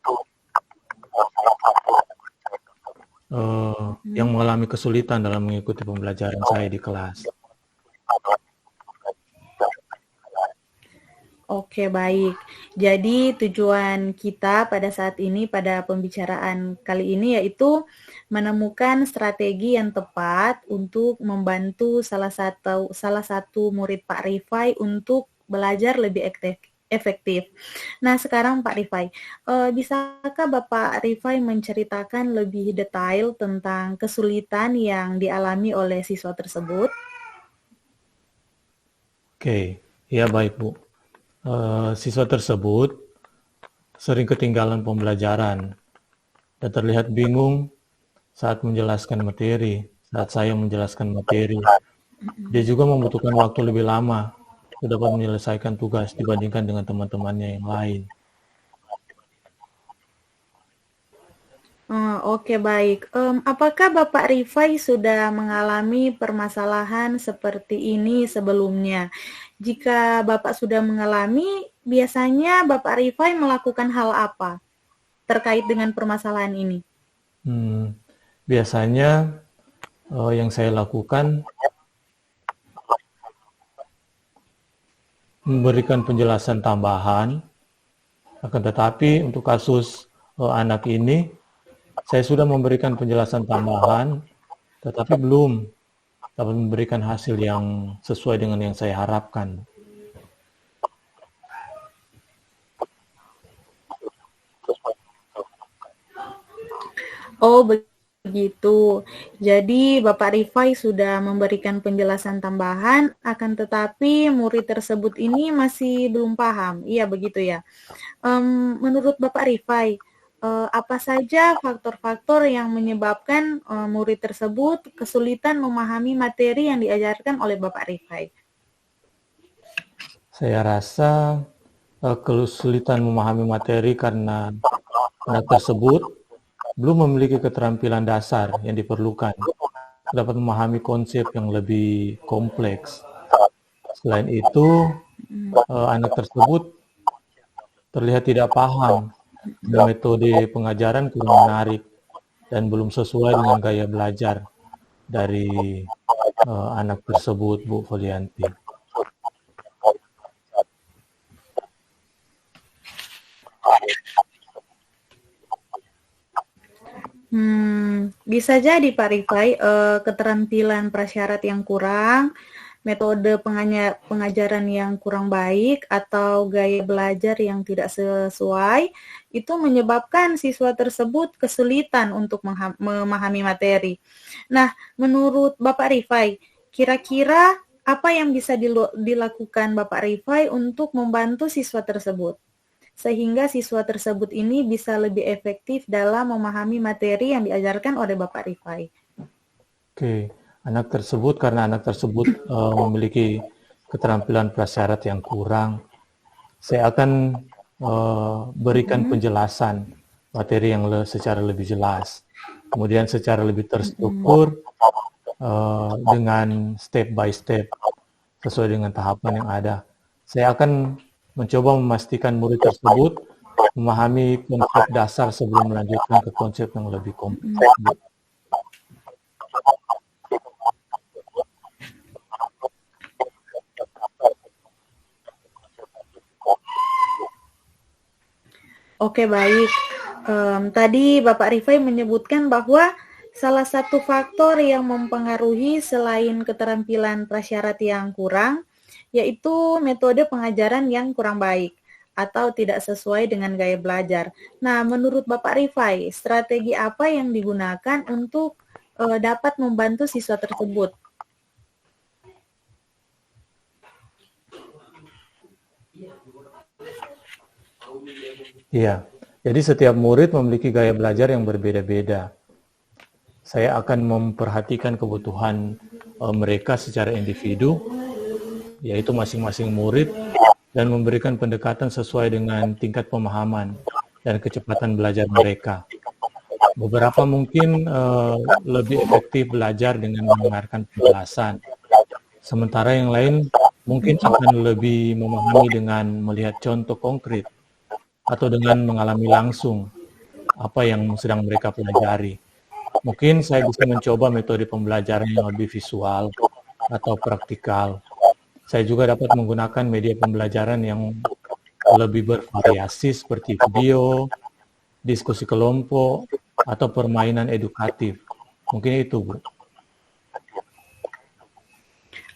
yang mengalami kesulitan dalam mengikuti pembelajaran saya di kelas. Oke, baik. Jadi tujuan kita pada saat ini, pada pembicaraan kali ini yaitu menemukan strategi yang tepat untuk membantu salah satu murid Pak Rifai untuk belajar lebih efektif. Nah, sekarang Pak Rifai, bisakah Bapak Rifai menceritakan lebih detail tentang kesulitan yang dialami oleh siswa tersebut? Oke, ya baik Bu. Siswa tersebut sering ketinggalan pembelajaran dan terlihat bingung saat menjelaskan materi, saat saya menjelaskan materi. Dia juga membutuhkan waktu lebih lama untuk dapat menyelesaikan tugas dibandingkan dengan teman-temannya yang lain. Oke baik. Apakah Bapak Rifai sudah mengalami permasalahan seperti ini sebelumnya? Jika Bapak sudah mengalami, biasanya Bapak Rifai melakukan hal apa terkait dengan permasalahan ini? Biasanya yang saya lakukan memberikan penjelasan tambahan, akan tetapi untuk kasus anak ini, saya sudah memberikan penjelasan tambahan, tetapi belum dapat memberikan hasil yang sesuai dengan yang saya harapkan. Oh, begitu. Jadi Bapak Rifai sudah memberikan penjelasan tambahan, akan tetapi murid tersebut ini masih belum paham. Iya, begitu ya. Menurut Bapak Rifai, apa saja faktor-faktor yang menyebabkan murid tersebut kesulitan memahami materi yang diajarkan oleh Bapak Rifai? Saya rasa kesulitan memahami materi karena anak tersebut belum memiliki keterampilan dasar yang diperlukan dapat memahami konsep yang lebih kompleks. Selain itu, anak tersebut terlihat tidak paham dan metode pengajaran kurang menarik dan belum sesuai dengan gaya belajar dari anak tersebut, Bu Folianti. Bisa jadi Pak Rifai, keterampilan prasyarat yang kurang, metode pengajaran yang kurang baik, atau gaya belajar yang tidak sesuai, itu menyebabkan siswa tersebut kesulitan untuk memahami materi. Nah, menurut Bapak Rifai, kira-kira apa yang bisa dilakukan Bapak Rifai untuk membantu siswa tersebut? Sehingga siswa tersebut ini bisa lebih efektif dalam memahami materi yang diajarkan oleh Bapak Rifai. Oke, karena anak tersebut memiliki keterampilan prasyarat yang kurang, saya akan berikan penjelasan materi yang secara lebih jelas, kemudian secara lebih terstruktur dengan step by step sesuai dengan tahapan yang ada. Saya akan mencoba memastikan murid tersebut memahami konsep dasar sebelum melanjutkan ke konsep yang lebih kompleks. Oke, baik. Tadi Bapak Rifai menyebutkan bahwa salah satu faktor yang mempengaruhi selain keterampilan prasyarat yang kurang, yaitu metode pengajaran yang kurang baik atau tidak sesuai dengan gaya belajar. Nah, menurut Bapak Rifai, strategi apa yang digunakan untuk dapat membantu siswa tersebut? Iya, jadi setiap murid memiliki gaya belajar yang berbeda-beda. Saya akan memperhatikan kebutuhan mereka secara individu, yaitu masing-masing murid, dan memberikan pendekatan sesuai dengan tingkat pemahaman dan kecepatan belajar mereka. Beberapa mungkin lebih efektif belajar dengan mendengarkan penjelasan, sementara yang lain mungkin akan lebih memahami dengan melihat contoh konkret atau dengan mengalami langsung apa yang sedang mereka pelajari. Mungkin saya bisa mencoba metode pembelajaran yang lebih visual atau praktikal. Saya juga dapat menggunakan media pembelajaran yang lebih bervariasi seperti video, diskusi kelompok, atau permainan edukatif. Mungkin itu, Bu.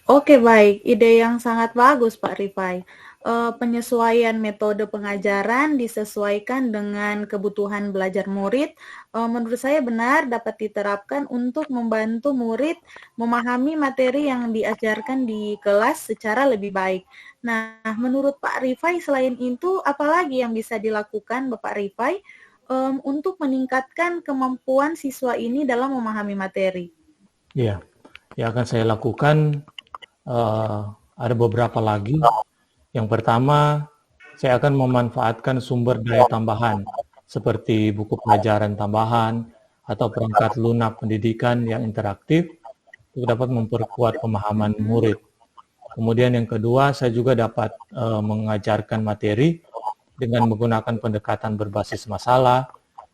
Oke, baik. Ide yang sangat bagus, Pak Rifai. Penyesuaian metode pengajaran disesuaikan dengan kebutuhan belajar murid, menurut saya benar dapat diterapkan untuk membantu murid memahami materi yang diajarkan di kelas secara lebih baik. Nah, menurut Pak Rifai, selain itu, apalagi yang bisa dilakukan Bapak Rifai untuk meningkatkan kemampuan siswa ini dalam memahami materi? Ya, yang akan saya lakukan ada beberapa lagi. Yang pertama, saya akan memanfaatkan sumber daya tambahan seperti buku pelajaran tambahan atau perangkat lunak pendidikan yang interaktif untuk dapat memperkuat pemahaman murid. Kemudian yang kedua, saya juga dapat mengajarkan materi dengan menggunakan pendekatan berbasis masalah,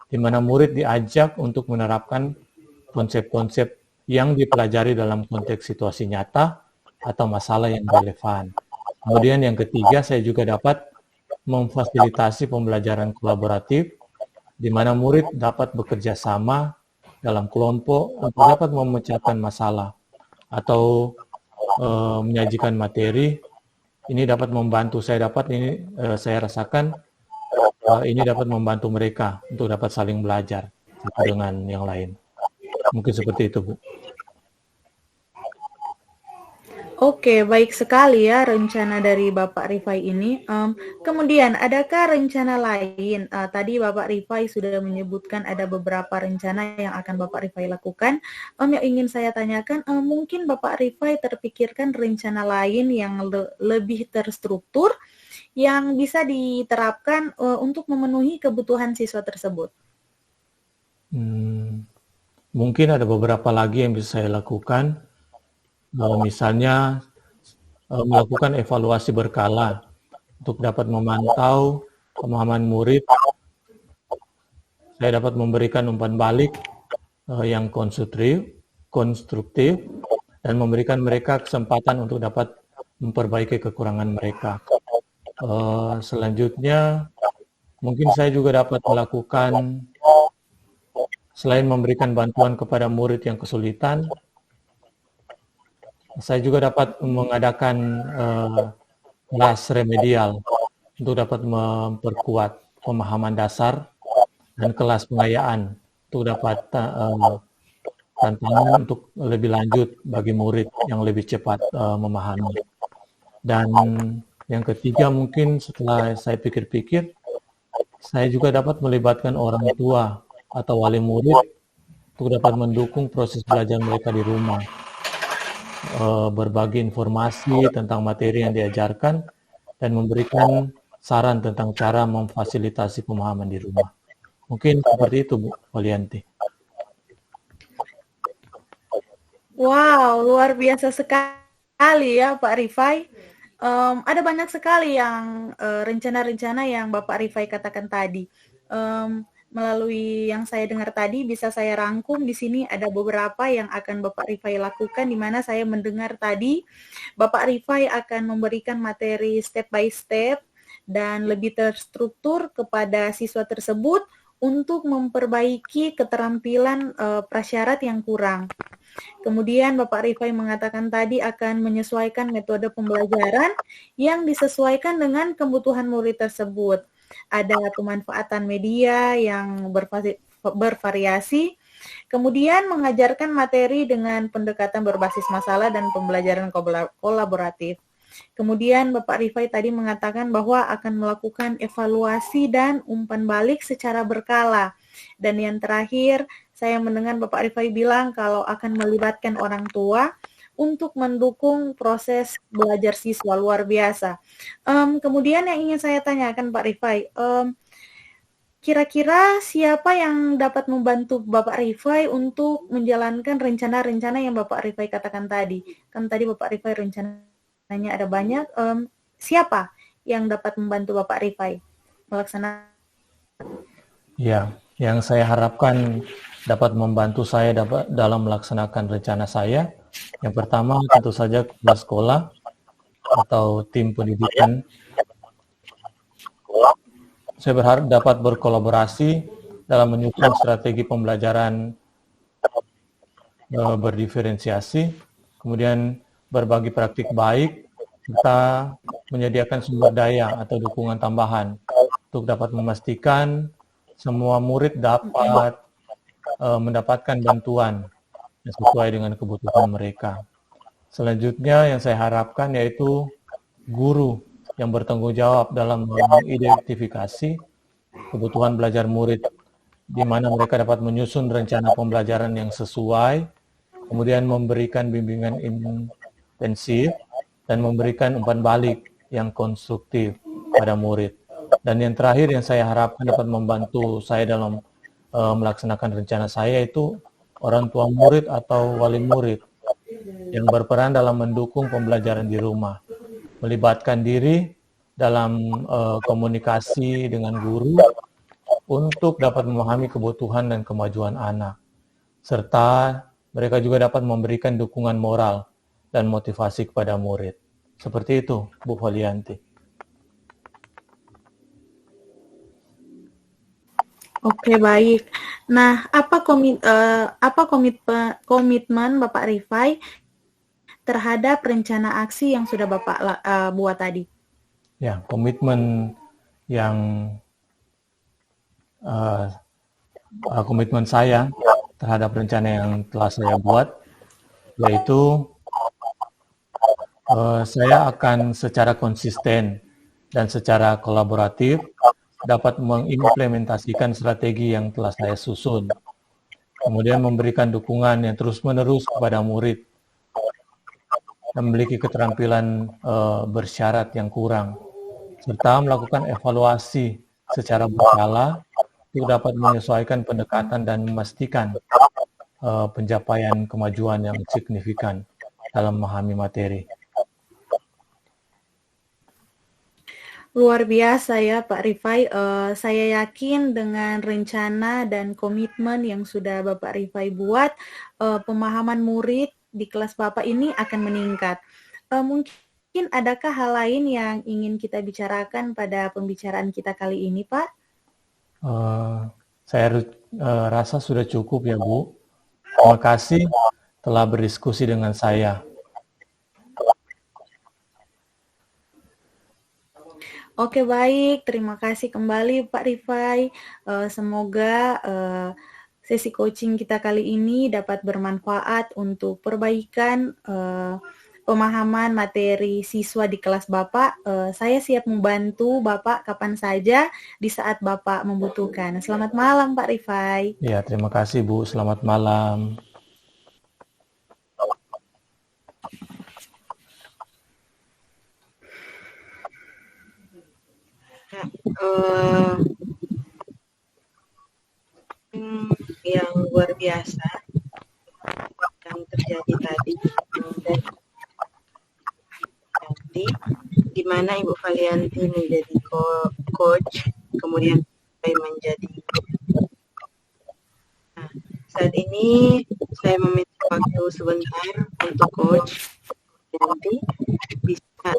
di mana murid diajak untuk menerapkan konsep-konsep yang dipelajari dalam konteks situasi nyata atau masalah yang relevan. Kemudian yang ketiga, saya juga dapat memfasilitasi pembelajaran kolaboratif, di mana murid dapat bekerja sama dalam kelompok untuk dapat memecahkan masalah atau menyajikan materi. Ini dapat membantu saya rasakan ini dapat membantu mereka untuk dapat saling belajar satu dengan yang lain. Mungkin seperti itu, Bu. Oke, baik sekali ya rencana dari Bapak Rifai ini. Kemudian, adakah rencana lain? Tadi Bapak Rifai sudah menyebutkan ada beberapa rencana yang akan Bapak Rifai lakukan. Yang ingin saya tanyakan, mungkin Bapak Rifai terpikirkan rencana lain yang lebih terstruktur yang bisa diterapkan untuk memenuhi kebutuhan siswa tersebut? Mungkin ada beberapa lagi yang bisa saya lakukan. Misalnya melakukan evaluasi berkala untuk dapat memantau pemahaman murid. Saya dapat memberikan umpan balik yang konstruktif dan memberikan mereka kesempatan untuk dapat memperbaiki kekurangan mereka. Selanjutnya, mungkin saya juga dapat melakukan, selain memberikan bantuan kepada murid yang kesulitan, saya juga dapat mengadakan kelas remedial untuk dapat memperkuat pemahaman dasar dan kelas pengayaan untuk dapat tantangan untuk lebih lanjut bagi murid yang lebih cepat memahami. Dan yang ketiga, mungkin setelah saya pikir-pikir, saya juga dapat melibatkan orang tua atau wali murid untuk dapat mendukung proses belajar mereka di rumah. berbagi informasi tentang materi yang diajarkan dan memberikan saran tentang cara memfasilitasi pemahaman di rumah. Mungkin seperti itu, Bu Olianti. Wow, luar biasa sekali ya Pak Rifai. Ada banyak sekali yang rencana-rencana yang Bapak Rifai katakan tadi. Melalui yang saya dengar tadi, bisa saya rangkum di sini ada beberapa yang akan Bapak Rifai lakukan, di mana saya mendengar tadi Bapak Rifai akan memberikan materi step by step dan lebih terstruktur kepada siswa tersebut untuk memperbaiki keterampilan prasyarat yang kurang. Kemudian Bapak Rifai mengatakan tadi akan menyesuaikan metode pembelajaran yang disesuaikan dengan kebutuhan murid tersebut. Ada pemanfaatan media yang bervariasi, kemudian mengajarkan materi dengan pendekatan berbasis masalah dan pembelajaran kolaboratif. Kemudian Bapak Rifai tadi mengatakan bahwa akan melakukan evaluasi dan umpan balik secara berkala. Dan yang terakhir, saya mendengar Bapak Rifai bilang kalau akan melibatkan orang tua untuk mendukung proses belajar siswa. Luar biasa. Kemudian yang ingin saya tanyakan Pak Rifai, kira-kira siapa yang dapat membantu Bapak Rifai untuk menjalankan rencana-rencana yang Bapak Rifai katakan tadi? Kan tadi Bapak Rifai rencananya ada banyak. Siapa yang dapat membantu Bapak Rifai melaksanakan? Ya, yang saya harapkan dapat membantu saya dalam melaksanakan rencana saya. Yang pertama tentu saja kepala sekolah atau tim pendidikan. Saya berharap dapat berkolaborasi dalam menyusun strategi pembelajaran berdiferensiasi, kemudian berbagi praktik baik, serta menyediakan sumber daya atau dukungan tambahan untuk dapat memastikan semua murid dapat mendapatkan bantuan yang sesuai dengan kebutuhan mereka. Selanjutnya yang saya harapkan yaitu guru yang bertanggung jawab dalam mengidentifikasi kebutuhan belajar murid, di mana mereka dapat menyusun rencana pembelajaran yang sesuai, kemudian memberikan bimbingan intensif, dan memberikan umpan balik yang konstruktif pada murid. Dan yang terakhir yang saya harapkan dapat membantu saya dalam melaksanakan rencana saya itu orang tua murid atau wali murid yang berperan dalam mendukung pembelajaran di rumah, melibatkan diri dalam komunikasi dengan guru untuk dapat memahami kebutuhan dan kemajuan anak, serta mereka juga dapat memberikan dukungan moral dan motivasi kepada murid. Seperti itu, Bu Folianti. Oke, baik. Nah, apa komitmen Bapak Rifai terhadap rencana aksi yang sudah Bapak buat tadi? Ya, komitmen saya terhadap rencana yang telah saya buat, yaitu saya akan secara konsisten dan secara kolaboratif dapat mengimplementasikan strategi yang telah saya susun, kemudian memberikan dukungan yang terus-menerus kepada murid yang memiliki keterampilan bersyarat yang kurang, serta melakukan evaluasi secara berkala untuk dapat menyesuaikan pendekatan dan memastikan pencapaian kemajuan yang signifikan dalam memahami materi. Luar biasa ya Pak Rifai, saya yakin dengan rencana dan komitmen yang sudah Bapak Rifai buat, pemahaman murid di kelas Bapak ini akan meningkat. Mungkin adakah hal lain yang ingin kita bicarakan pada pembicaraan kita kali ini Pak? Saya rasa sudah cukup ya Bu. Terima kasih telah berdiskusi dengan saya. Oke baik, terima kasih kembali Pak Rifai. Semoga sesi coaching kita kali ini dapat bermanfaat untuk perbaikan pemahaman materi siswa di kelas Bapak. Saya siap membantu Bapak kapan saja di saat Bapak membutuhkan. Selamat malam Pak Rifai. Ya, terima kasih Bu. Selamat malam. uh, yang luar biasa yang terjadi tadi, dan nanti di mana Ibu Valianti menjadi coach, kemudian saya menjadi. Nah, saat ini saya meminta waktu sebentar untuk coach Valianti bisa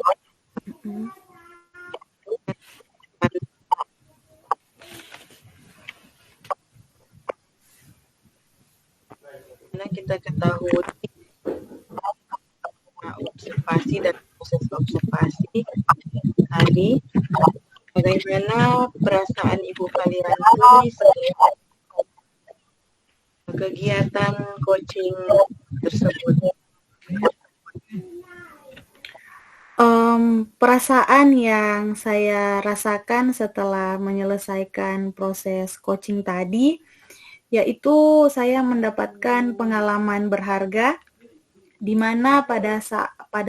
karena kita ketahui observasi dan proses observasi tadi, bagaimana perasaan Ibu Valianti setelah kegiatan coaching tersebut? Perasaan yang saya rasakan setelah menyelesaikan proses coaching tadi, yaitu saya mendapatkan pengalaman berharga, di mana pada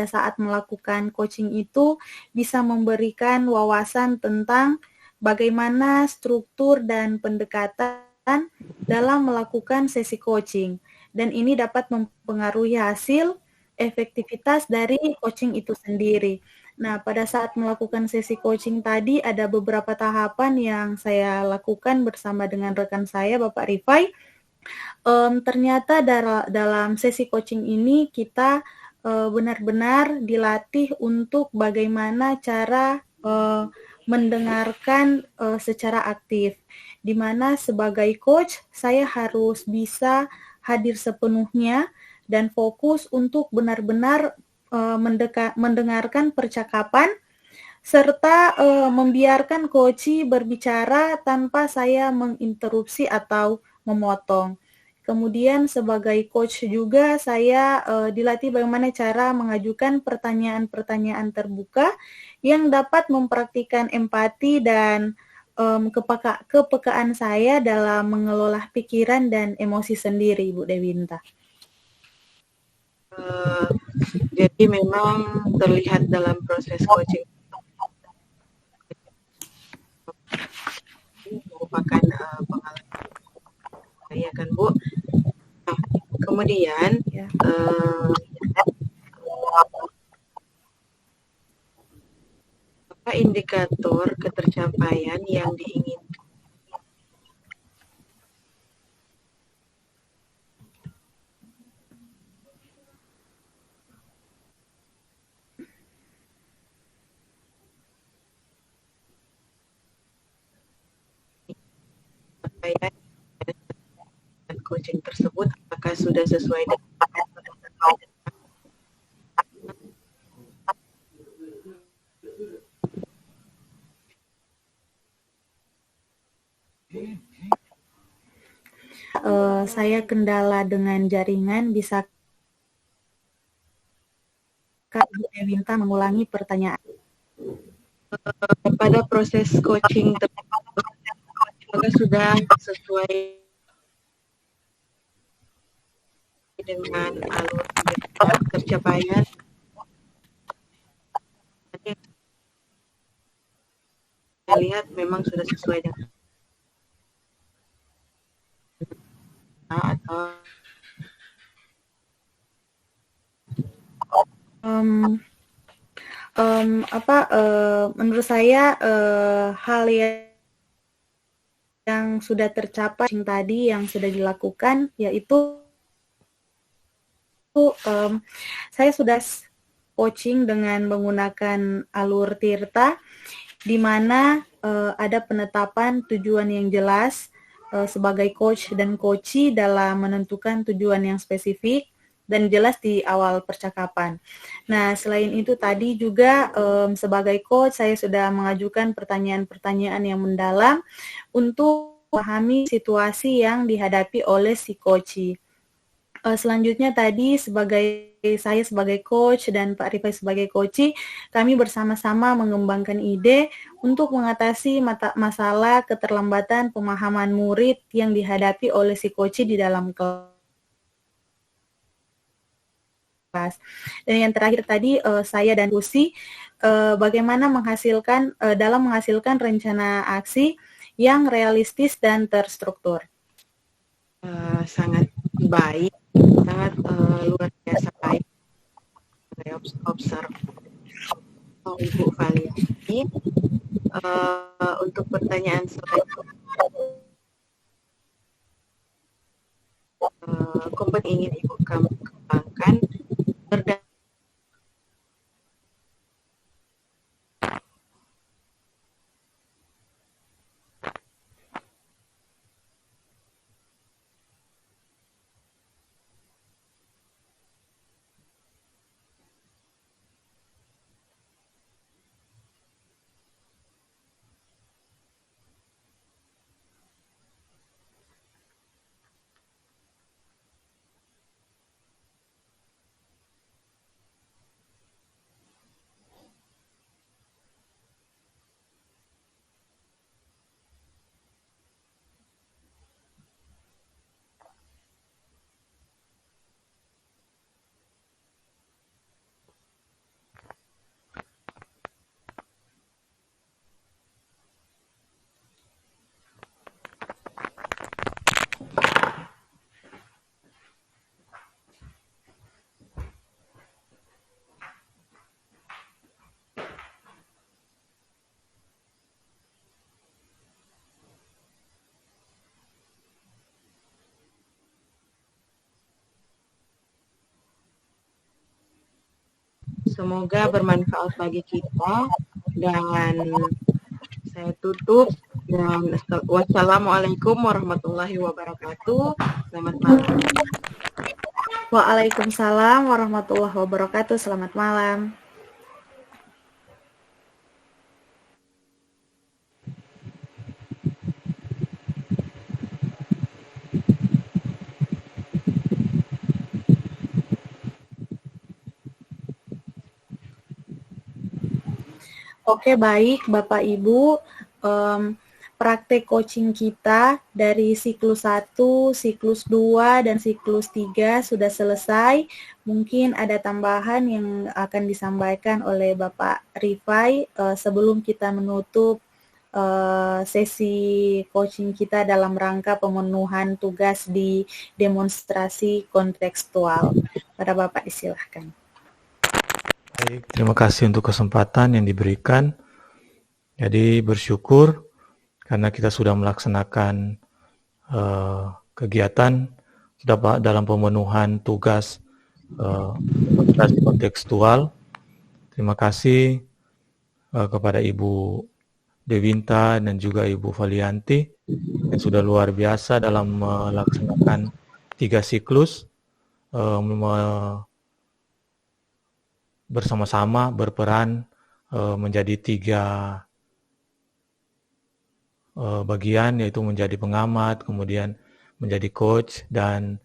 saat melakukan coaching itu bisa memberikan wawasan tentang bagaimana struktur dan pendekatan dalam melakukan sesi coaching, dan ini dapat mempengaruhi hasil efektivitas dari coaching itu sendiri. Nah, pada saat melakukan sesi coaching tadi ada beberapa tahapan yang saya lakukan bersama dengan rekan saya, Bapak Rifai. Ternyata dalam sesi coaching ini kita benar-benar dilatih untuk bagaimana cara mendengarkan secara aktif, di mana sebagai coach saya harus bisa hadir sepenuhnya dan fokus untuk benar-benar mendengarkan percakapan serta membiarkan coach berbicara tanpa saya menginterupsi atau memotong. Kemudian sebagai coach juga saya dilatih bagaimana cara mengajukan pertanyaan-pertanyaan terbuka yang dapat mempraktikkan empati dan kepekaan saya dalam mengelola pikiran dan emosi sendiri, Bu Dewinta. Jadi memang terlihat dalam proses coaching merupakan pengalaman saya kan, Bu. Nah, kemudian ya. Apa indikator ketercapaian yang diinginkan? Coaching tersebut apakah sudah sesuai dengan saya kendala dengan jaringan, bisa Kak Dewinta mengulangi pertanyaan? Pada proses coaching tersebut apakah sudah sesuai dengan alur tercapaian? Saya lihat memang sudah sesuai dengan atau menurut saya hal yang sudah tercapai tadi yang sudah dilakukan, yaitu saya sudah coaching dengan menggunakan alur Tirta, di mana ada penetapan tujuan yang jelas sebagai coach dan coachee dalam menentukan tujuan yang spesifik dan jelas di awal percakapan. Nah, selain itu tadi juga sebagai coach saya sudah mengajukan pertanyaan-pertanyaan yang mendalam untuk memahami situasi yang dihadapi oleh si coachee. Selanjutnya tadi saya sebagai coach dan Pak Rifai sebagai coachee, kami bersama-sama mengembangkan ide untuk mengatasi masalah keterlambatan pemahaman murid yang dihadapi oleh si coachee di dalam kelas. Dan yang terakhir tadi saya dan Lucy bagaimana dalam menghasilkan rencana aksi yang realistis dan terstruktur. Sangat baik, sangat luar biasa baik. Saya observe Ibu Valianti. Untuk pertanyaan selanjutnya, komponen ingin Ibu kamu kembangkan berdasarkan semoga bermanfaat bagi kita, dan saya tutup, dan wassalamualaikum warahmatullahi wabarakatuh. Selamat malam. Waalaikumsalam warahmatullahi wabarakatuh. Selamat malam. Oke, baik Bapak Ibu, praktek coaching kita dari siklus 1, siklus 2, dan siklus 3 sudah selesai. Mungkin ada tambahan yang akan disampaikan oleh Bapak Rifai sebelum kita menutup sesi coaching kita dalam rangka pemenuhan tugas di demonstrasi kontekstual. Pada Bapak disilahkan. Baik, terima kasih untuk kesempatan yang diberikan. Jadi bersyukur karena kita sudah melaksanakan kegiatan sudah dalam pemenuhan tugas demonstrasi kontekstual. Terima kasih kepada Ibu Dewinta dan juga Ibu Valianti yang sudah luar biasa dalam melaksanakan 3 siklus, bersama-sama berperan menjadi 3 bagian, yaitu menjadi pengamat, kemudian menjadi coach, dan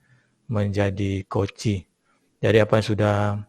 menjadi coachee. Jadi apa yang sudah